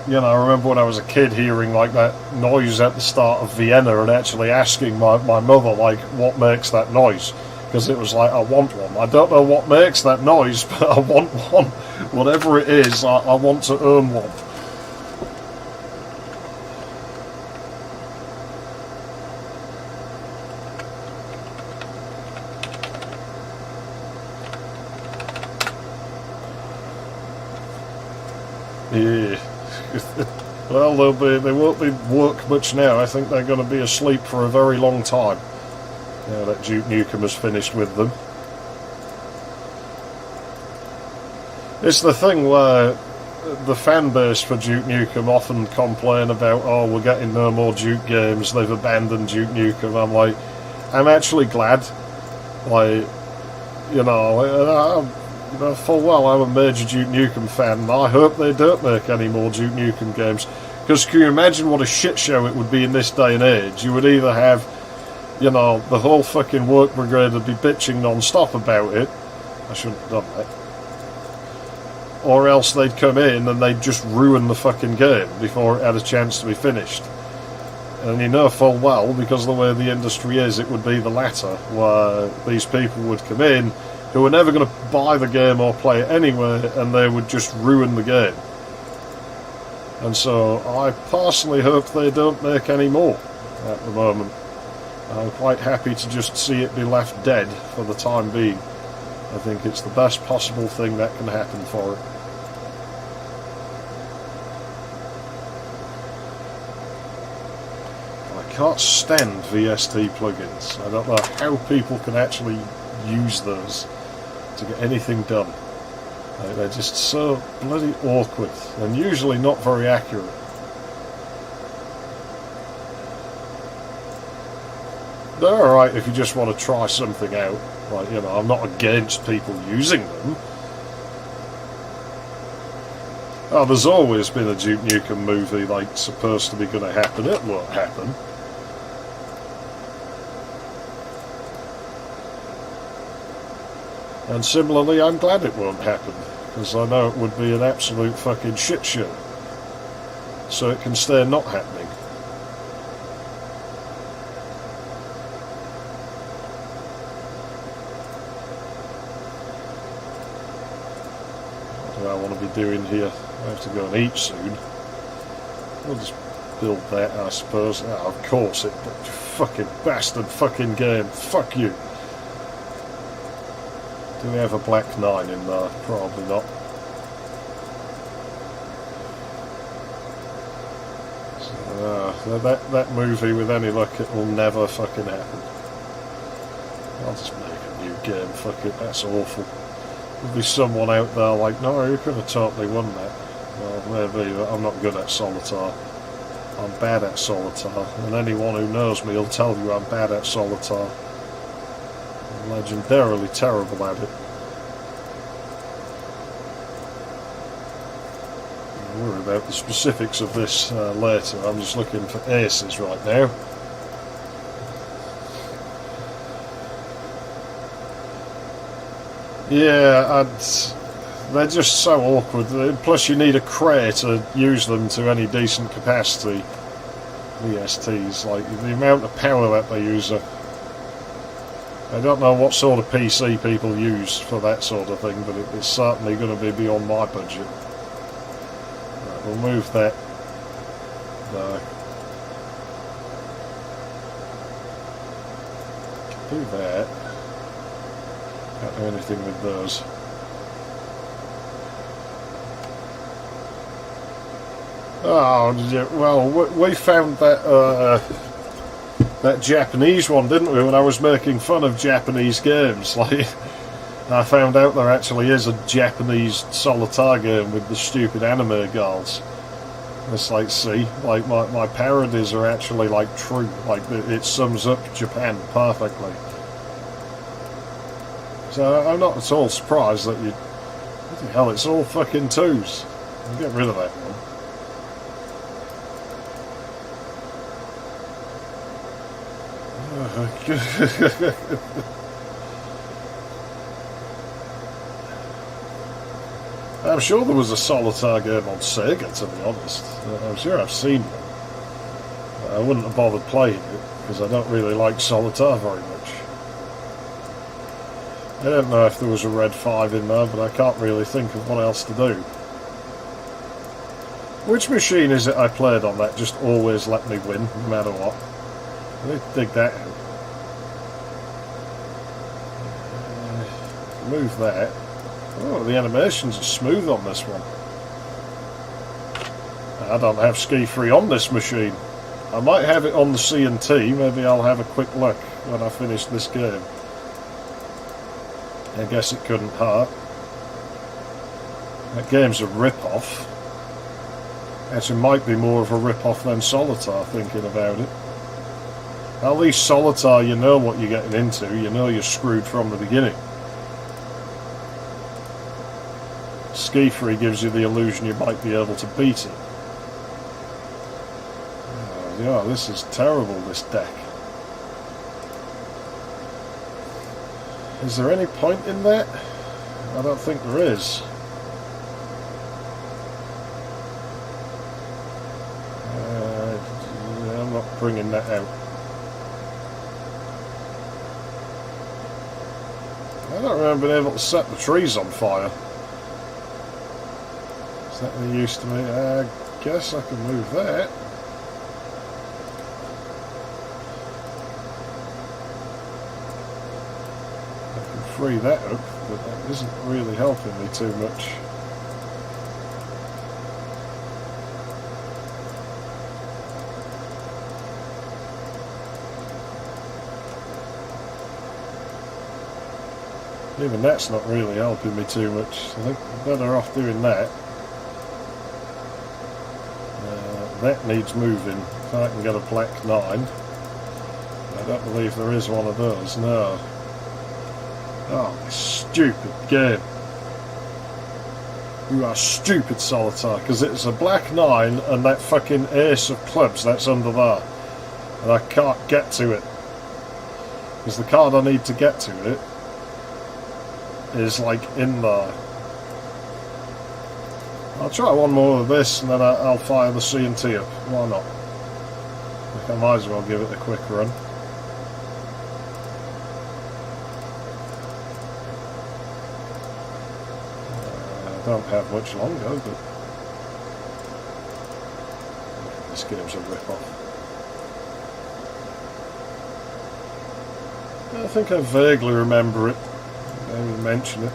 you know, I remember when I was a kid hearing like that noise at the start of Vienna and actually asking my mother, like, what makes that noise? Because it was like, I want one. I don't know what makes that noise, but I want one. Whatever it is, I want to own one. Yeah. Well, they won't be work much now. I think they're going to be asleep for a very long time. Now that Duke Nukem has finished with them. It's the thing where the fan base for Duke Nukem often complain about, oh, we're getting no more Duke games, they've abandoned Duke Nukem. I'm like, I'm actually glad. Like, you know, full well I'm a major Duke Nukem fan, and I hope they don't make any more Duke Nukem games. Because can you imagine what a shit show it would be in this day and age? You would either have, you know, the whole fucking work brigade would be bitching non-stop about it. I shouldn't have done that. Or else they'd come in and they'd just ruin the fucking game before it had a chance to be finished. And you know full well, because of the way the industry is, it would be the latter, where these people would come in who were never going to buy the game or play it anyway, and they would just ruin the game. And so I personally hope they don't make any more at the moment. I'm quite happy to just see it be left dead for the time being. I think it's the best possible thing that can happen for it. I can't stand VST plugins. I don't know how people can actually use those to get anything done. They're just so bloody awkward and usually not very accurate. They're alright if you just want to try something out. Like, you know, I'm not against people using them. Oh, there's always been a Duke Nukem movie, like, supposed to be going to happen. It won't happen. And similarly, I'm glad it won't happen, because I know it would be an absolute fucking shit show. So it can stay not happening. What do I want to be doing here? I have to go and eat soon. We'll just build that, I suppose. Oh, of course, it fucking bastard fucking game. Fuck you. Do we have a black 9 in there? Probably not. So, that movie, with any luck, it will never fucking happen. I'll just make a new game. Fuck it, that's awful. There'll be someone out there like, no, you could have totally won that. Well, maybe, but I'm not good at Solitaire. I'm bad at Solitaire, and anyone who knows me will tell you I'm bad at Solitaire. Legendarily terrible at it. I'll worry about the specifics of this later. I'm just looking for aces right now. Yeah, they're just so awkward. Plus you need a crate to use them to any decent capacity. VSTs, like the amount of power that they use are... I don't know what sort of PC people use for that sort of thing, but it's certainly going to be beyond my budget. Right, we'll move that. No. do that. Can't do anything with those. Oh, well, we found that that Japanese one, didn't we, when I was making fun of Japanese games? Like, I found out there actually is a Japanese solitaire game with the stupid anime girls. It's like, see, like my parodies are actually like true. Like it sums up Japan perfectly. So I'm not at all surprised that you. What the hell? It's all fucking twos. I'll get rid of that one. I'm sure there was a solitaire game on Sega, to be honest. I'm sure I've seen one. I wouldn't have bothered playing it, because I don't really like solitaire very much. I don't know if there was a Red 5 in there, but I can't really think of what else to do. Which machine is it I played on that just always let me win, no matter what? I need to dig that out. Move that. Oh, the animations are smooth on this one. I don't have ski-free on this machine. I might have it on the C&T. Maybe I'll have a quick look when I finish this game. I guess it couldn't hurt. That game's a rip-off. Actually, might be more of a rip-off than Solitaire, thinking about it. At least Solitaire, you know what you're getting into. You know you're screwed from the beginning. Ski-free gives you the illusion you might be able to beat it. Oh, yeah, this is terrible, this deck. Is there any point in that? I don't think there is. I'm not bringing that out. I don't remember being able to set the trees on fire. Is that any use to me? I guess I can move that. I can free that up, but that isn't really helping me too much. Even that's not really helping me too much. I think I'm better off doing that. That needs moving. If I can get a black 9. I don't believe there is one of those, no. Oh, this stupid game. You are stupid, Solitaire, because it's a black 9 and that fucking ace of clubs that's under there. And I can't get to it. Because the card I need to get to it is like in there. I'll try one more of this and then I'll fire the C&T up. Why not? I think I might as well give it a quick run. I don't have much longer, but this game's a rip-off. I think I vaguely remember it. Maybe mention it.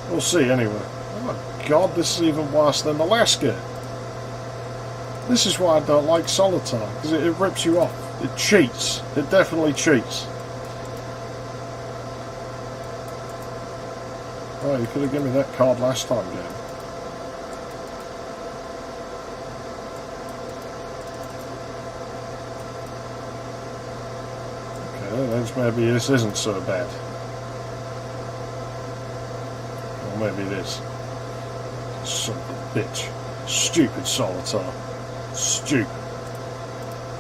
We'll see anyway. Oh my god, this is even worse than the last game. This is why I don't like Solitaire, because it rips you off. It cheats. It definitely cheats. Oh, you could have given me that card last time, game. Okay, then maybe this isn't so bad. Maybe it is. Son of a bitch. Stupid Solitaire. Stupid.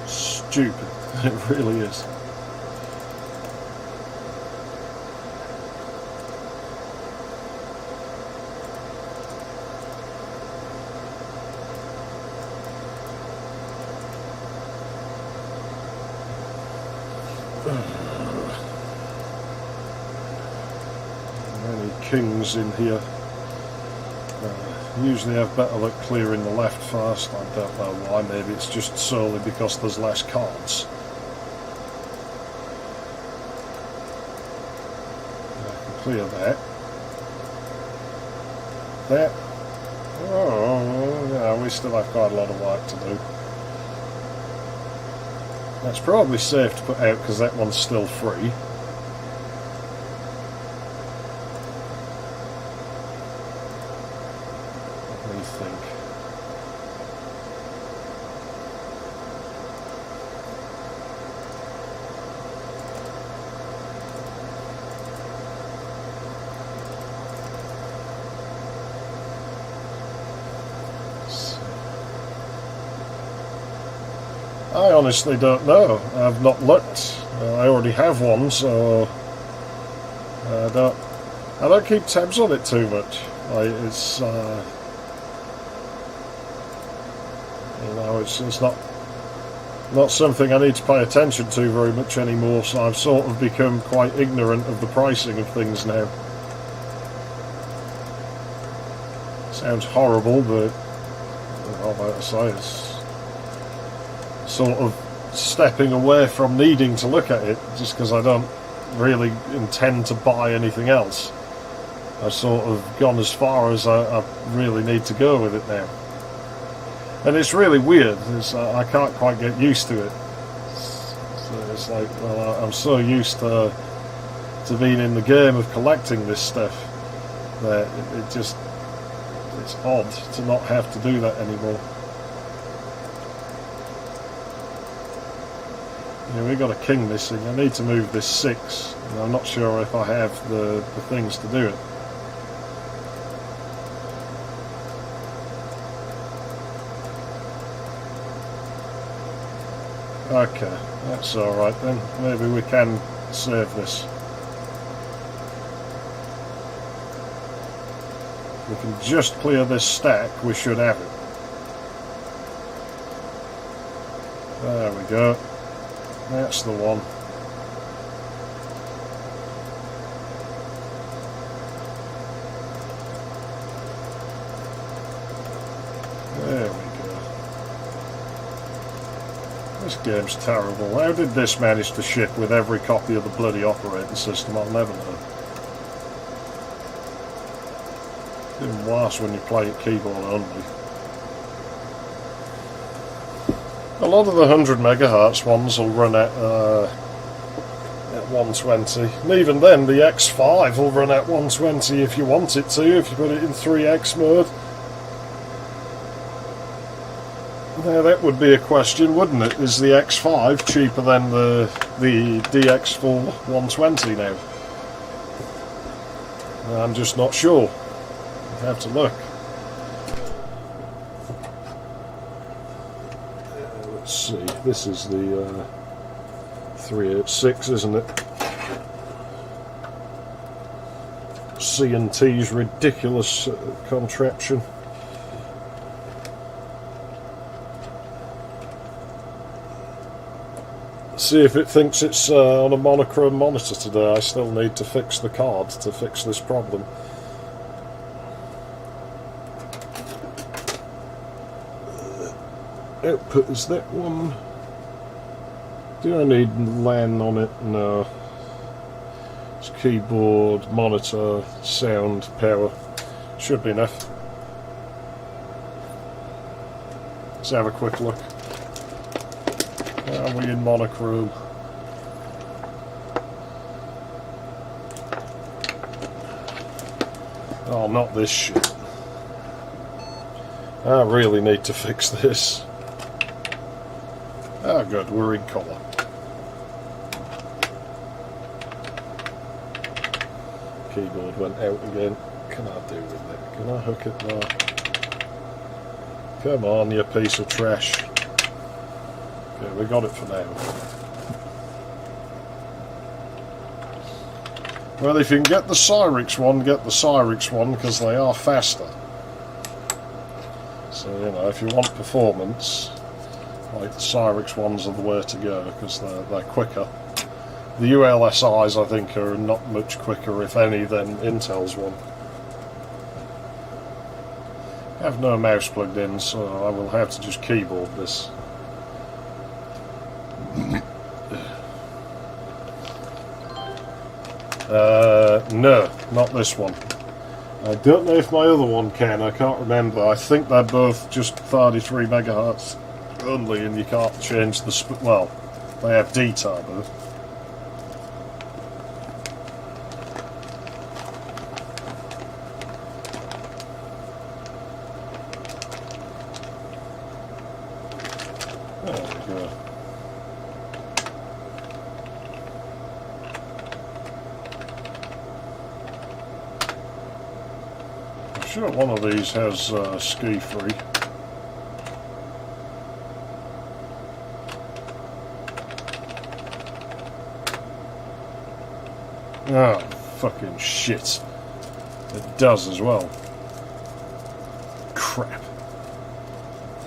Stupid. It really is. Kings in here. Usually have better luck clearing the left first. I don't know why. Maybe it's just solely because there's less cards. clear that. That. Oh, yeah, we still have quite a lot of work to do. That's probably safe to put out because that one's still free. Let me think. I honestly don't know. I've not looked. I already have one, so I don't keep tabs on it too much. Like it's it's not something I need to pay attention to very much anymore. So I've sort of become quite ignorant of the pricing of things now. Sounds horrible, but I'm about to say it's sort of stepping away from needing to look at it just because I don't really intend to buy anything else. I've sort of gone as far as I really need to go with it now. And it's really weird. I can't quite get used to it. So it's like, well, I'm so used to being in the game of collecting this stuff that it's odd to not have to do that anymore. Yeah, we got a king missing. I need to move this 6, and I'm not sure if I have the things to do it. Okay, that's alright then. Maybe we can save this. We can just clear this stack, we should have it. There we go. That's the one. There we go. This game's terrible. How did this manage to ship with every copy of the bloody operating system? I'll never know. It's even worse when you play it keyboard only. A lot of the 100 megahertz ones will run at 120. And even then, the X5 will run at 120 if you want it to, if you put it in 3X mode. Now that would be a question, wouldn't it? Is the X5 cheaper than the DX4 120 now? I'm just not sure. I'd have to look. Let's see, this is the 386, isn't it? C&T's ridiculous contraption. See if it thinks it's on a monochrome monitor today. I still need to fix the card to fix this problem. Output is that one. Do I need LAN on it? No. It's keyboard, monitor, sound, power. Should be enough. Let's have a quick look. Are we in monochrome? Oh, not this shit. I really need to fix this. Oh good, we're in colour. Keyboard went out again. Can I do with it? Can I hook it now? Come on, you piece of trash. Okay, we got it for now. Well, if you can get the Cyrix one, get the Cyrix one, because they are faster. So, you know, if you want performance, like the Cyrix ones are the way to go, because they're quicker. The ULSIs, I think, are not much quicker, if any, than Intel's one. I have no mouse plugged in, so I will have to just keyboard this. No, not this one. I don't know if my other one can, I can't remember. I think they're both just 33 megahertz only, and you can't change the well, they have D-turbo. There we go. I'm sure one of these has ski-free. Ah, fucking shit. It does as well. Crap.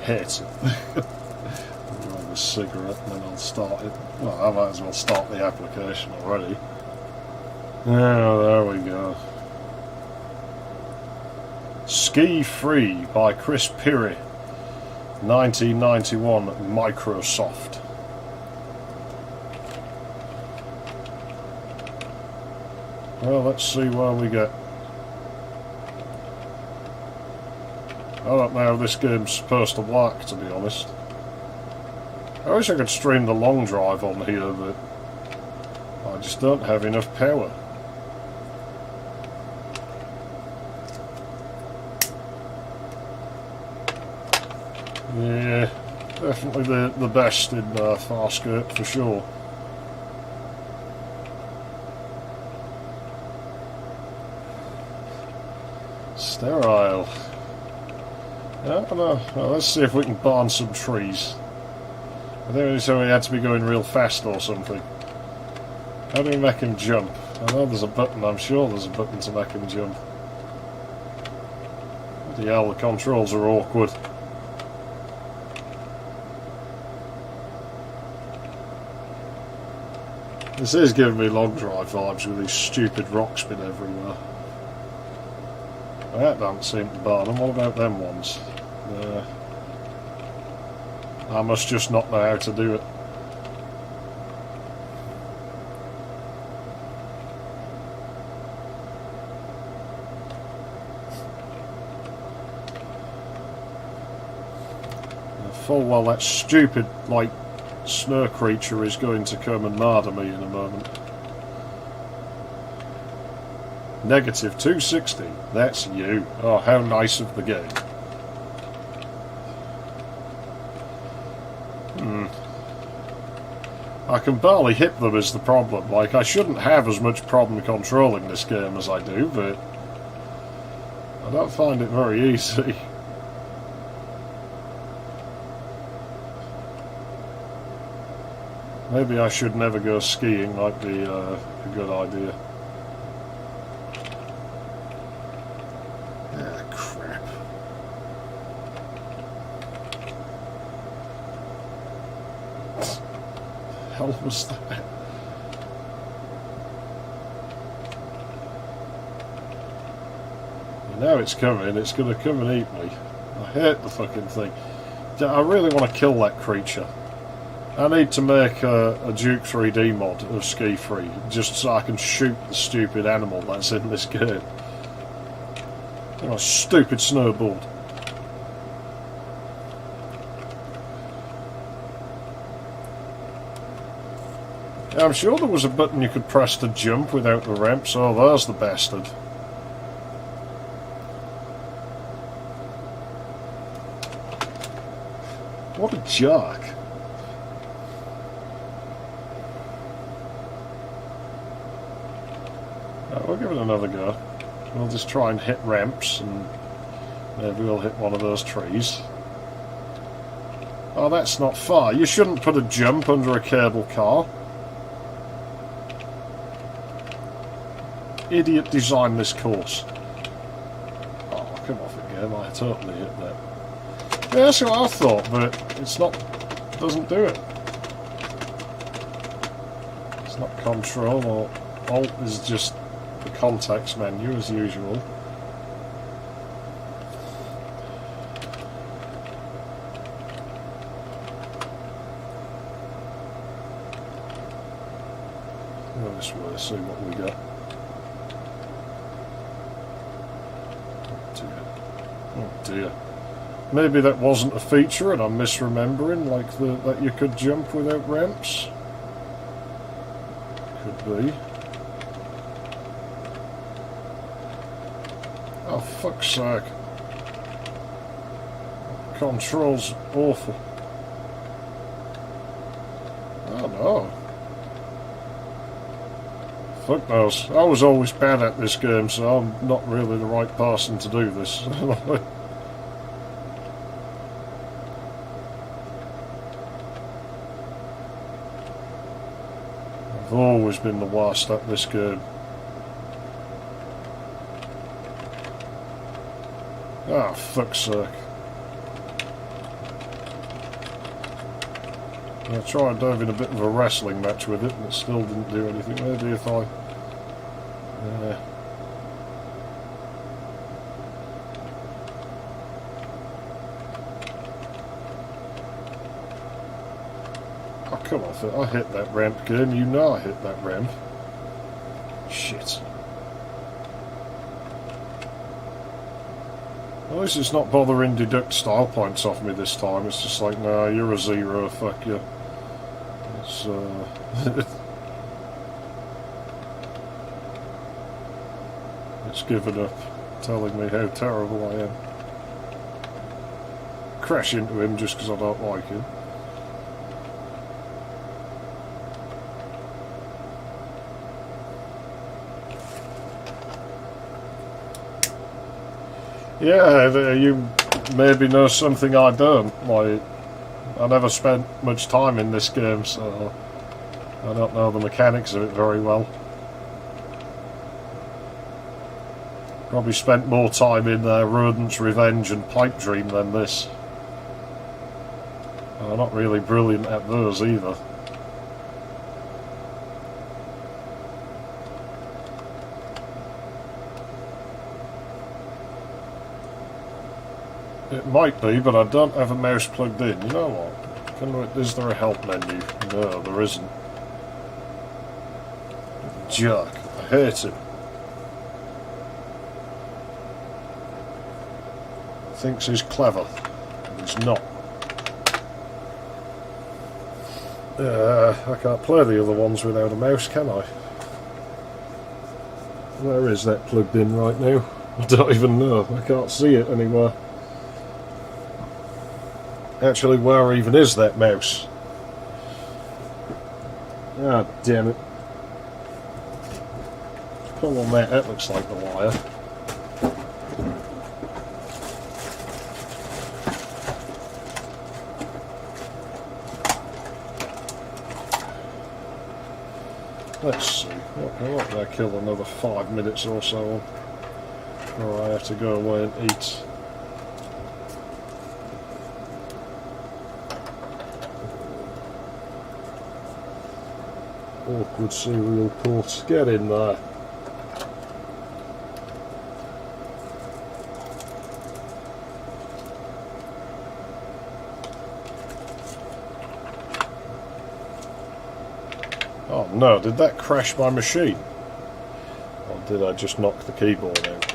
Hate it. I'll roll a cigarette and then I'll start it. Well, I might as well start the application already. Oh, there we go. Ski Free by Chris Pirrie. 1991 Microsoft. Well, let's see where we get. I don't know how this game's supposed to work, to be honest. I wish I could stream the long drive on here, but I just don't have enough power. Yeah, definitely the best in Farscape for sure. Sterile. I don't know. Well, let's see if we can burn some trees. I think we said we had to be going real fast or something. How do we make him jump? I know there's a button, I'm sure there's a button to make him jump. Bloody hell, the controls are awkward. This is giving me long drive vibes with these stupid rocks been everywhere. That don't seem to burn them. What about them ones? I must just not know how to do it. Full well that stupid, like, snow creature is going to come and murder me in a moment. Negative 260. That's you. Oh, how nice of the game. I can barely hit them is the problem. Like, I shouldn't have as much problem controlling this game as I do, but I don't find it very easy. Maybe I should never go skiing, might be a good idea. Ah, crap. What the hell was that? You know it's coming, it's going to come and eat me. I hate the fucking thing. I really want to kill that creature. I need to make a Duke 3D mod of Ski Free, just so I can shoot the stupid animal that's in this game. You know, stupid snowboard. Yeah, I'm sure there was a button you could press to jump without the ramps. Oh, there's the bastard. What a jerk. We'll give it another go. We'll just try and hit ramps and maybe we'll hit one of those trees. Oh, that's not far. You shouldn't put a jump under a cable car. Idiot designed this course. Oh, come off it, game. I totally hit that. Yeah, that's what I thought, but it's not. It doesn't do it. It's not control or alt is just the context menu as usual. Go this way, see what we get. Oh dear. Maybe that wasn't a feature and I'm misremembering, like that you could jump without ramps. Could be. Oh, fuck's sake. Controls awful. Oh no. Fuck knows. I was always bad at this game, so I'm not really the right person to do this. I've always been the worst at this game. Ah, fuck's sake. I tried having a bit of a wrestling match with it and it still didn't do anything. Maybe if I... Oh, come off it. I hit that ramp game. You know I hit that ramp. Shit. At least it's not bothering deduct style points off me this time. It's just like, nah, you're a 0, fuck you. It's, it's given up, telling me how terrible I am. Crash into him just because I don't like him. Yeah, you maybe know something I don't. Like, I never spent much time in this game, so I don't know the mechanics of it very well. Probably spent more time in Rodent's Revenge and Pipe Dream than this. I'm not really brilliant at those either. It might be, but I don't have a mouse plugged in. You know what? Is there a help menu? No, there isn't. Jerk. I hate him. Thinks he's clever. He's not. I can't play the other ones without a mouse, can I? Where is that plugged in right now? I don't even know. I can't see it anywhere. Actually, where even is that mouse? Ah, damn it. Pull on that, that looks like the wire. Let's see. What did I kill another 5 minutes or so on? Or I have to go away and eat. Awkward serial port. Get in there. Oh no, did that crash my machine? Or did I just knock the keyboard out?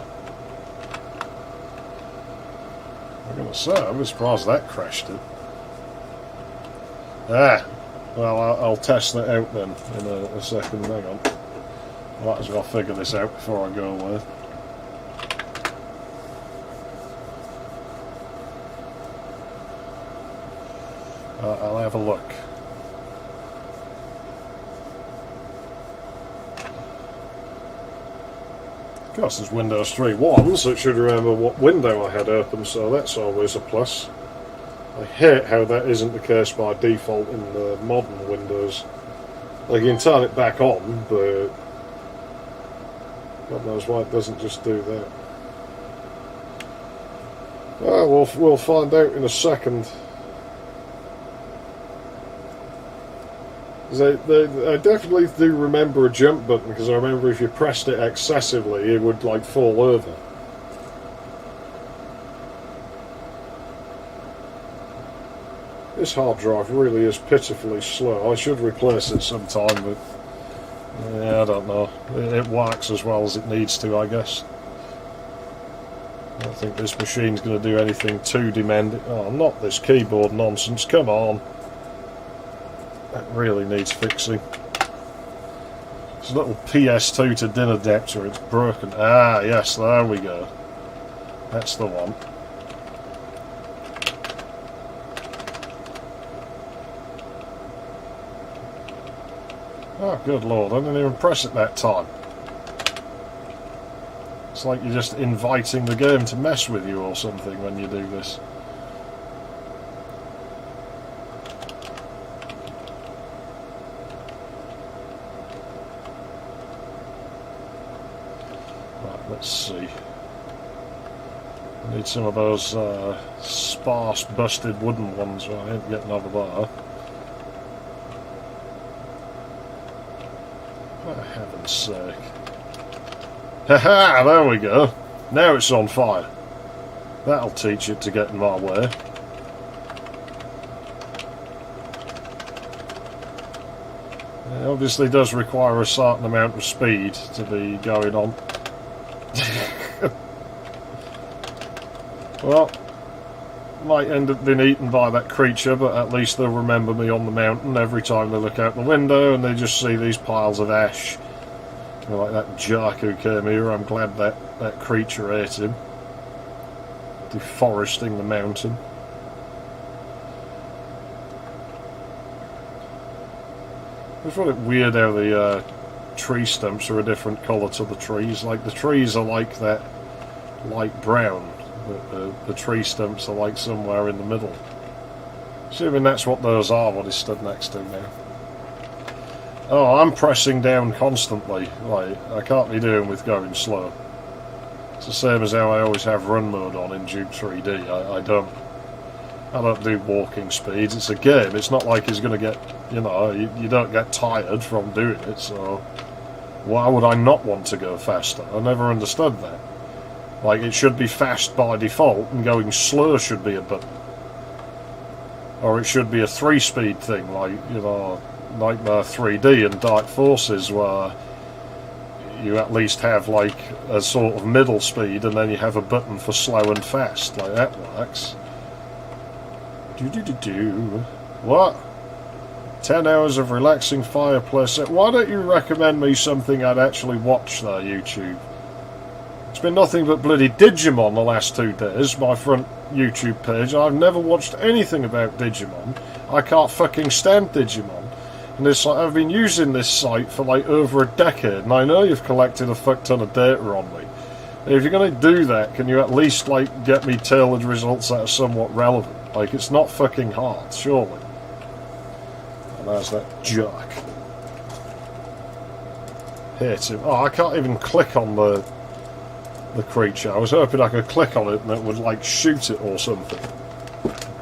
I'm gonna say, I'm surprised that crashed it. Ah! Well, I'll test that out then in a second. Hang on. I might as well figure this out before I go away. I'll have a look. Of course, there's Windows 3.1, so it should remember what window I had open, so that's always a plus. I hate how that isn't the case by default in the modern Windows. Like, you can turn it back on, but God knows why it doesn't just do that. Well, we'll find out in a second. I definitely do remember a jump button, because I remember if you pressed it excessively, it would like fall over. This hard drive really is pitifully slow. I should replace it sometime, but yeah, I don't know. It works as well as it needs to, I guess. I don't think this machine's going to do anything too demanding. Oh, not this keyboard nonsense, come on. That really needs fixing. This little PS2 to DIN adapter, it's broken. Ah, yes, there we go. That's the one. Oh, good lord, I didn't even press it that time. It's like you're just inviting the game to mess with you or something when you do this. Right, let's see. I need some of those sparse, busted wooden ones. Well, I ain't getting over there. For heaven's sake. Haha, there we go. Now it's on fire. That'll teach it to get in my way. It obviously does require a certain amount of speed to be going on. Well, might end up being eaten by that creature, but at least they'll remember me on the mountain every time they look out the window and they just see these piles of ash. Like that jerk who came here, I'm glad that creature ate him. Deforesting the mountain. I find it weird how the tree stumps are a different colour to the trees. Like, the trees are like that light brown, but the tree stumps are like somewhere in the middle. Assuming that's what those are, what is stood next to now. Oh, I'm pressing down constantly. Like, I can't be doing with going slow. It's the same as how I always have run mode on in Duke 3D. I don't do walking speeds. It's a game. It's not like he's going to get, you know, you don't get tired from doing it, so why would I not want to go faster? I never understood that. Like, it should be fast by default, and going slow should be a button. Or it should be a 3-speed thing, like, you know, Nightmare 3D and Dark Forces, where you at least have like a sort of middle speed and then you have a button for slow and fast. Like, that works. What? 10 hours of relaxing fireplace. Why don't you recommend me something I'd actually watch there, YouTube? It's been nothing but bloody Digimon the last 2 days, my front YouTube page. I've never watched anything about Digimon. I can't fucking stand Digimon. And it's like, I've been using this site for like over a decade, and I know you've collected a fuck ton of data on me. If you're going to do that, can you at least like get me tailored results that are somewhat relevant? Like, it's not fucking hard, surely. And there's that jerk. Hate him. Oh, I can't even click on the creature. I was hoping I could click on it and it would like shoot it or something.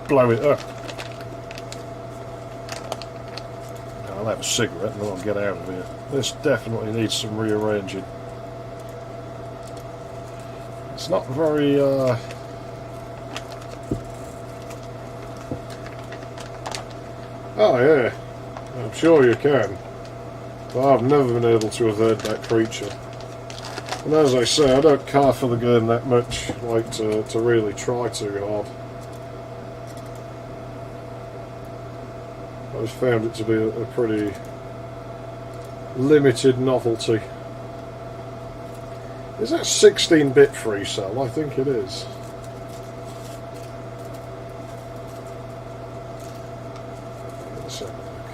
Blow it up. I'll have a cigarette and then I'll get out of here. This definitely needs some rearranging. It's not very, oh yeah, I'm sure you can. But I've never been able to evade that creature. And as I say, I don't care for the game that much, like to really try too hard. I just found it to be a pretty limited novelty. Is that 16-bit free cell? I think it is. Let's have a look.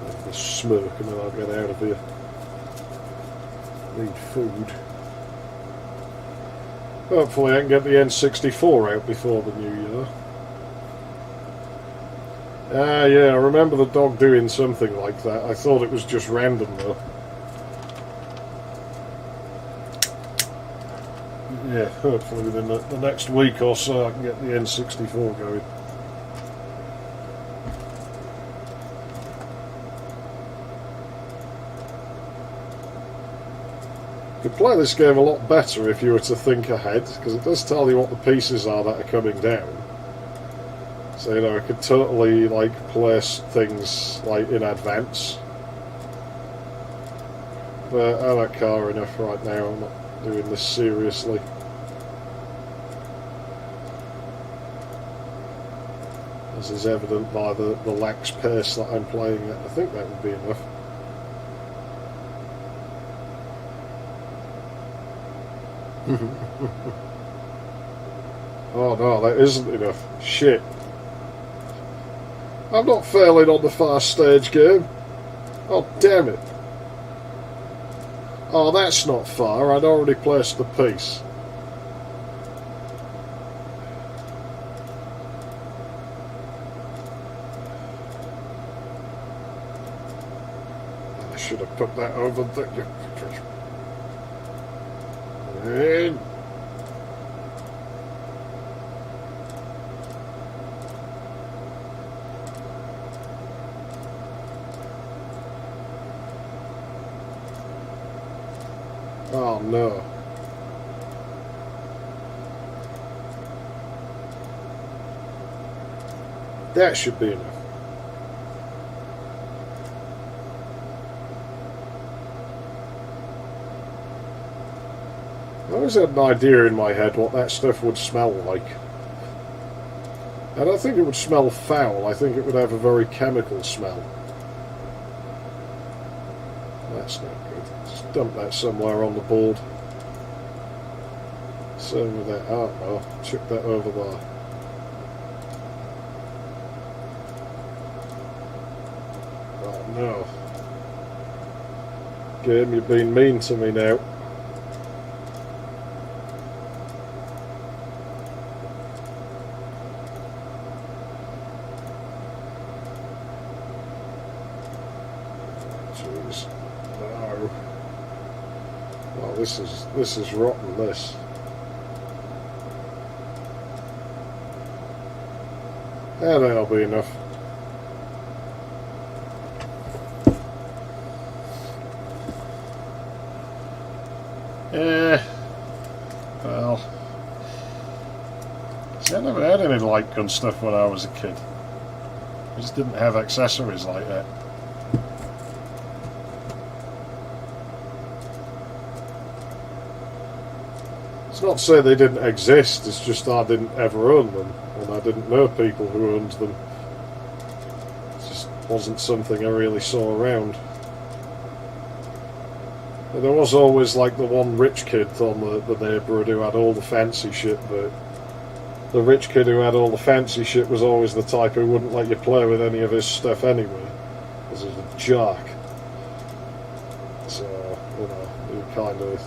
Have the smoke and then I'll get out of here. Need food. Hopefully I can get the N64 out before the new year. Ah, yeah, I remember the dog doing something like that. I thought it was just random, though. Yeah, hopefully within the next week or so I can get the N64 going. You could play this game a lot better if you were to think ahead, because it does tell you what the pieces are that are coming down. So, you know, I could totally, like, place things, like, in advance. But I don't care enough right now. I'm not doing this seriously. As is evident by the lax pace that I'm playing at. I think that would be enough. Oh no, that isn't enough. Shit. I'm not failing on the fast stage game. Oh, damn it. Oh, that's not far. I'd already placed the piece. I should have put that over there. And oh no. That should be enough. I always had an idea in my head what that stuff would smell like. I don't think it would smell foul, I think it would have a very chemical smell. That's not good. Just dump that somewhere on the board. Same with that. Oh no, chuck that over there. Oh no. Game, you've been mean to me now. Jeez. No. Well, this is rotten, this. Yeah, that'll be enough. Yeah. Well. See, I never had any light gun stuff when I was a kid. I just didn't have accessories like that. It's not to say they didn't exist, it's just I didn't ever own them, and I didn't know people who owned them. It just wasn't something I really saw around. And there was always like the one rich kid on the neighbourhood who had all the fancy shit, but the rich kid who had all the fancy shit was always the type who wouldn't let you play with any of his stuff anyway, because he was a jerk. So, you know, you kind of...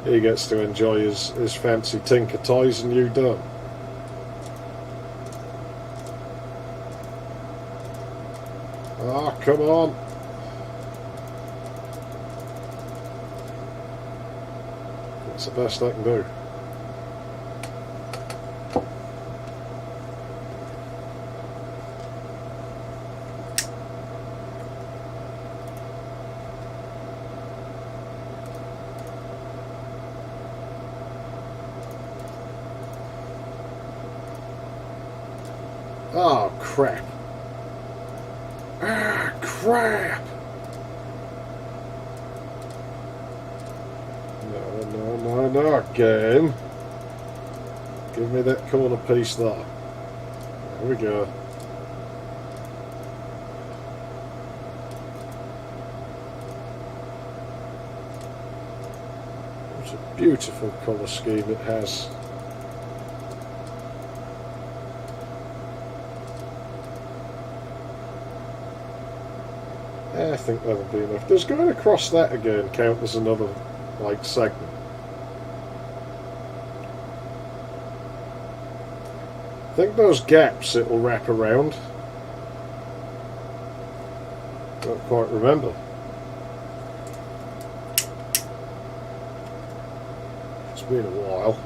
he gets to enjoy his fancy Tinker toys and you don't. Ah, come on. That's the best I can do. Oh, crap. Ah, crap. No, game. Give me that corner piece there. There we go. What a beautiful colour scheme it has. I think that'll be enough. Does going across that again count as another, like, segment? I think those gaps it'll wrap around. Don't quite remember. It's been a while.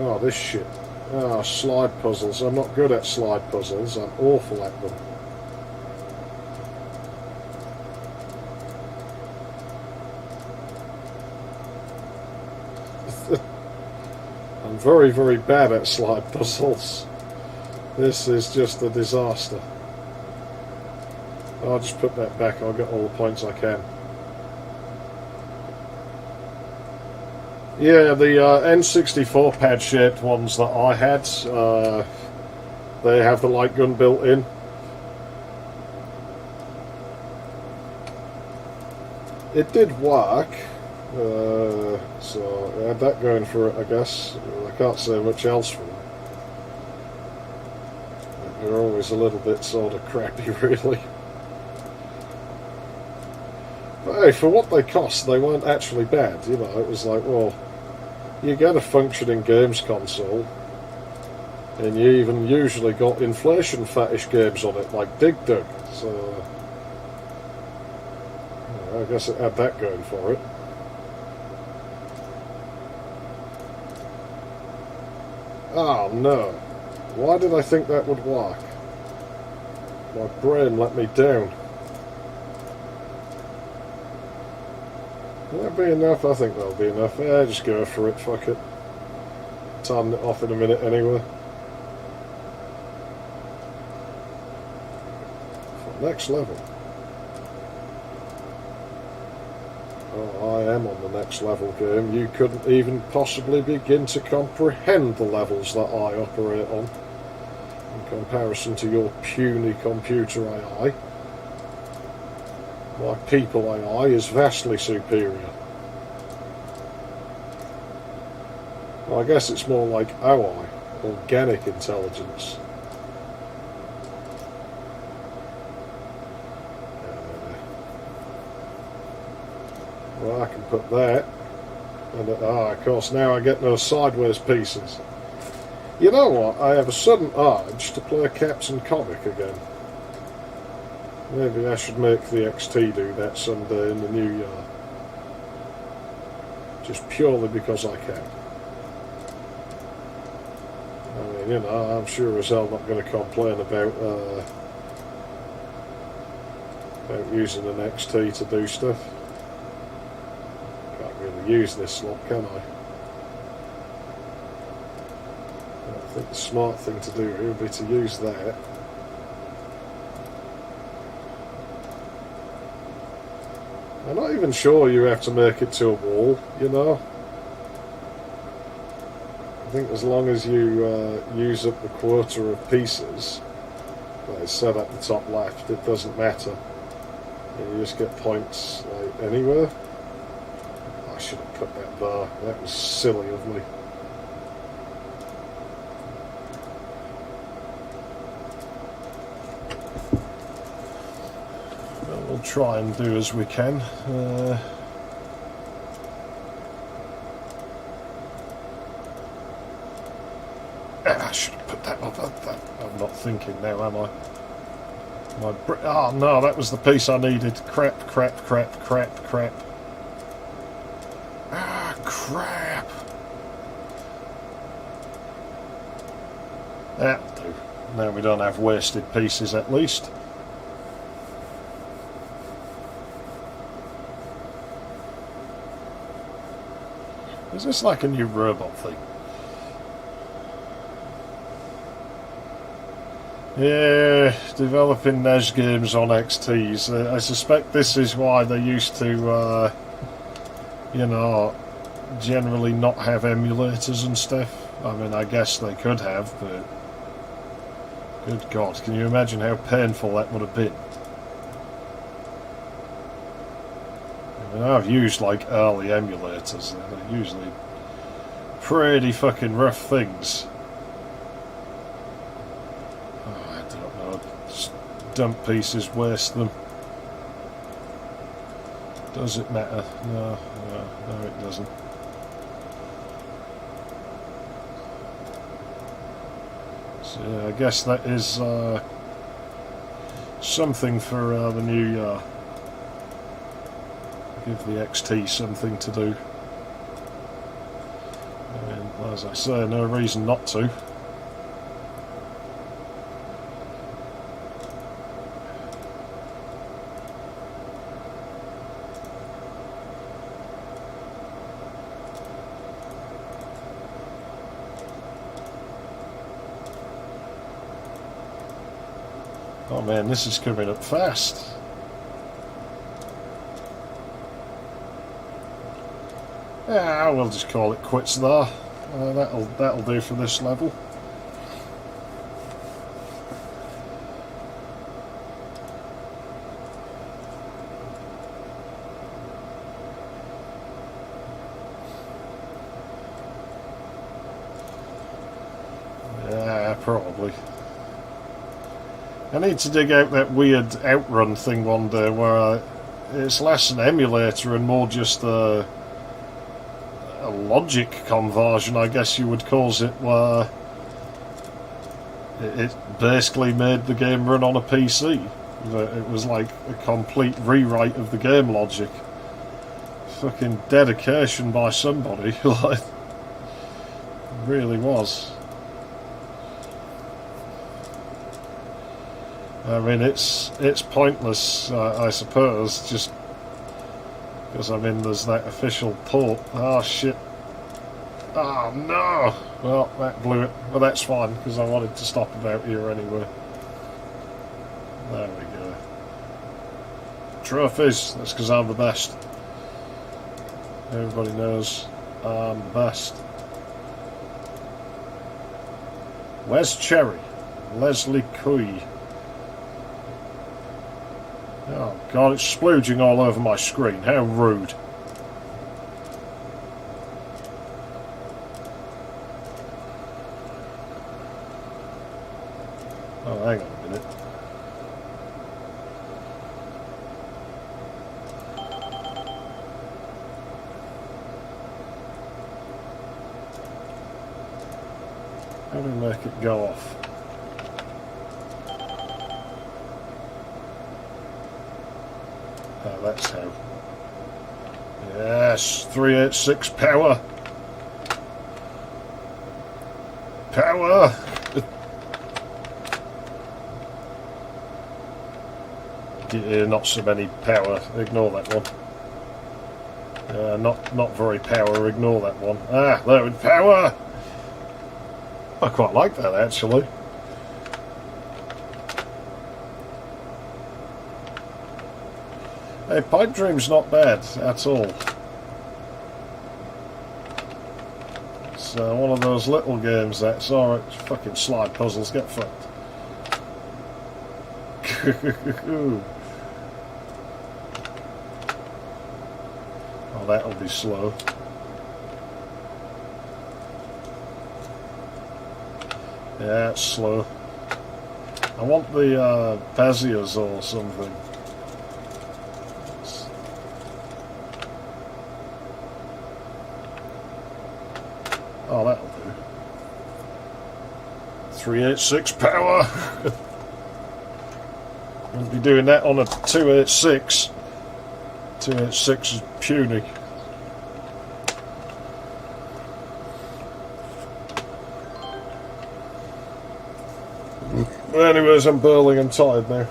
Oh, this shit. Ah, slide puzzles. I'm not good at slide puzzles. I'm awful at them. I'm very, very bad at slide puzzles. This is just a disaster. I'll just put that back. I'll get all the points I can. Yeah, the N64 pad-shaped ones that I had, they have the light gun built in. It did work, so I had that going for it, I guess. I can't say much else for them. They're always a little bit sort of crappy, really. But hey, for what they cost, they weren't actually bad. You know, it was like, well, you get a functioning games console, and you even usually got inflation fetish games on it, like Dig Dug. So I guess it had that going for it. Oh no. Why did I think that would work? My brain let me down. Will that be enough? I think that'll be enough. Yeah, just go for it, fuck it. Turn it off in a minute anyway. For next level. Oh, I am on the next level game. You couldn't even possibly begin to comprehend the levels that I operate on in comparison to your puny computer AI. My people AI is vastly superior. Well, I guess it's more like OI, organic intelligence. Well, I can put that. And of course, now I get those sideways pieces. You know what? I have a sudden urge to play Captain Comic again. Maybe I should make the XT do that someday in the new year. Just purely because I can. I mean, you know, I'm sure as hell not going to complain about using an XT to do stuff. Can't really use this slot, can I? I think the smart thing to do here would be to use that. I'm not even sure you have to make it to a wall, you know. I think as long as you use up the quota of pieces that is set at the top left, it doesn't matter. And you just get points like anywhere. I should have put that there. That was silly of me. We'll try and do as we can. I should have put that up. I'm not thinking now, am I? Oh no, that was the piece I needed. Crap. Ah, crap. That'll do. Now we don't have wasted pieces at least. Is this like a new robot thing? Yeah, developing NES games on XTs. I suspect this is why they used to, you know, generally not have emulators and stuff. I mean, I guess they could have, but good God, can you imagine how painful that would have been? I mean, I've used like early emulators. They're usually pretty fucking rough things. Oh, I don't know. Just dump pieces, waste them. Does it matter? No, it doesn't. So yeah, I guess that is something for the new year. Give the XT something to do. And as I say, no reason not to. Oh man, this is coming up fast. Yeah, we'll just call it quits there. That'll do for this level. Yeah, probably. I need to dig out that weird outrun thing one day where it's less an emulator and more just a logic conversion, I guess you would call it, where it basically made the game run on a PC. It was like a complete rewrite of the game logic. Fucking dedication by somebody, like, it really was. I mean, it's pointless, I suppose, just because, I mean, there's that official port. Oh, shit. Oh, no! Well, that blew it. Well, that's fine, because I wanted to stop about here anyway. There we go. Trophies. That's because I'm the best. Everybody knows I'm the best. Where's Cherry? Leslie Cui. Oh god, it's splooging all over my screen. How rude. Oh, hang on a minute. How do we make it go off? Oh, that's how. Yes, 386 power. Power. Not so many power. Ignore that one. Not very power. Ignore that one. Ah, there with power. I quite like that actually. Hey, Pipe Dream's not bad at all. It's one of those little games that's alright. Fucking slide puzzles, get fucked. Oh, that'll be slow. Yeah, it's slow. I want the Bazias or something. Oh, that'll do. 386 power! Wouldn't be doing that on a 286. 286 is puny. Anyways, I'm burling and tired now.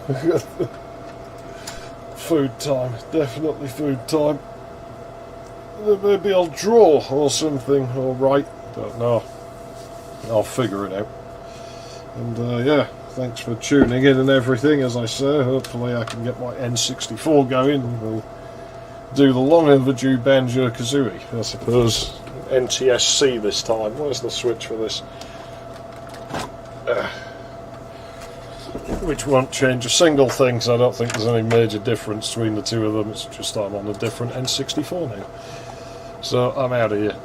Food time. Definitely food time. Maybe I'll draw or something, or write. Don't know. I'll figure it out. And yeah, thanks for tuning in and everything, as I say. Hopefully I can get my N64 going and we'll do the long overdue Banjo-Kazooie, I suppose. NTSC this time. Where's the switch for this? Which won't change a single thing, so I don't think there's any major difference between the two of them. It's just I'm on a different N64 now. So I'm out of here.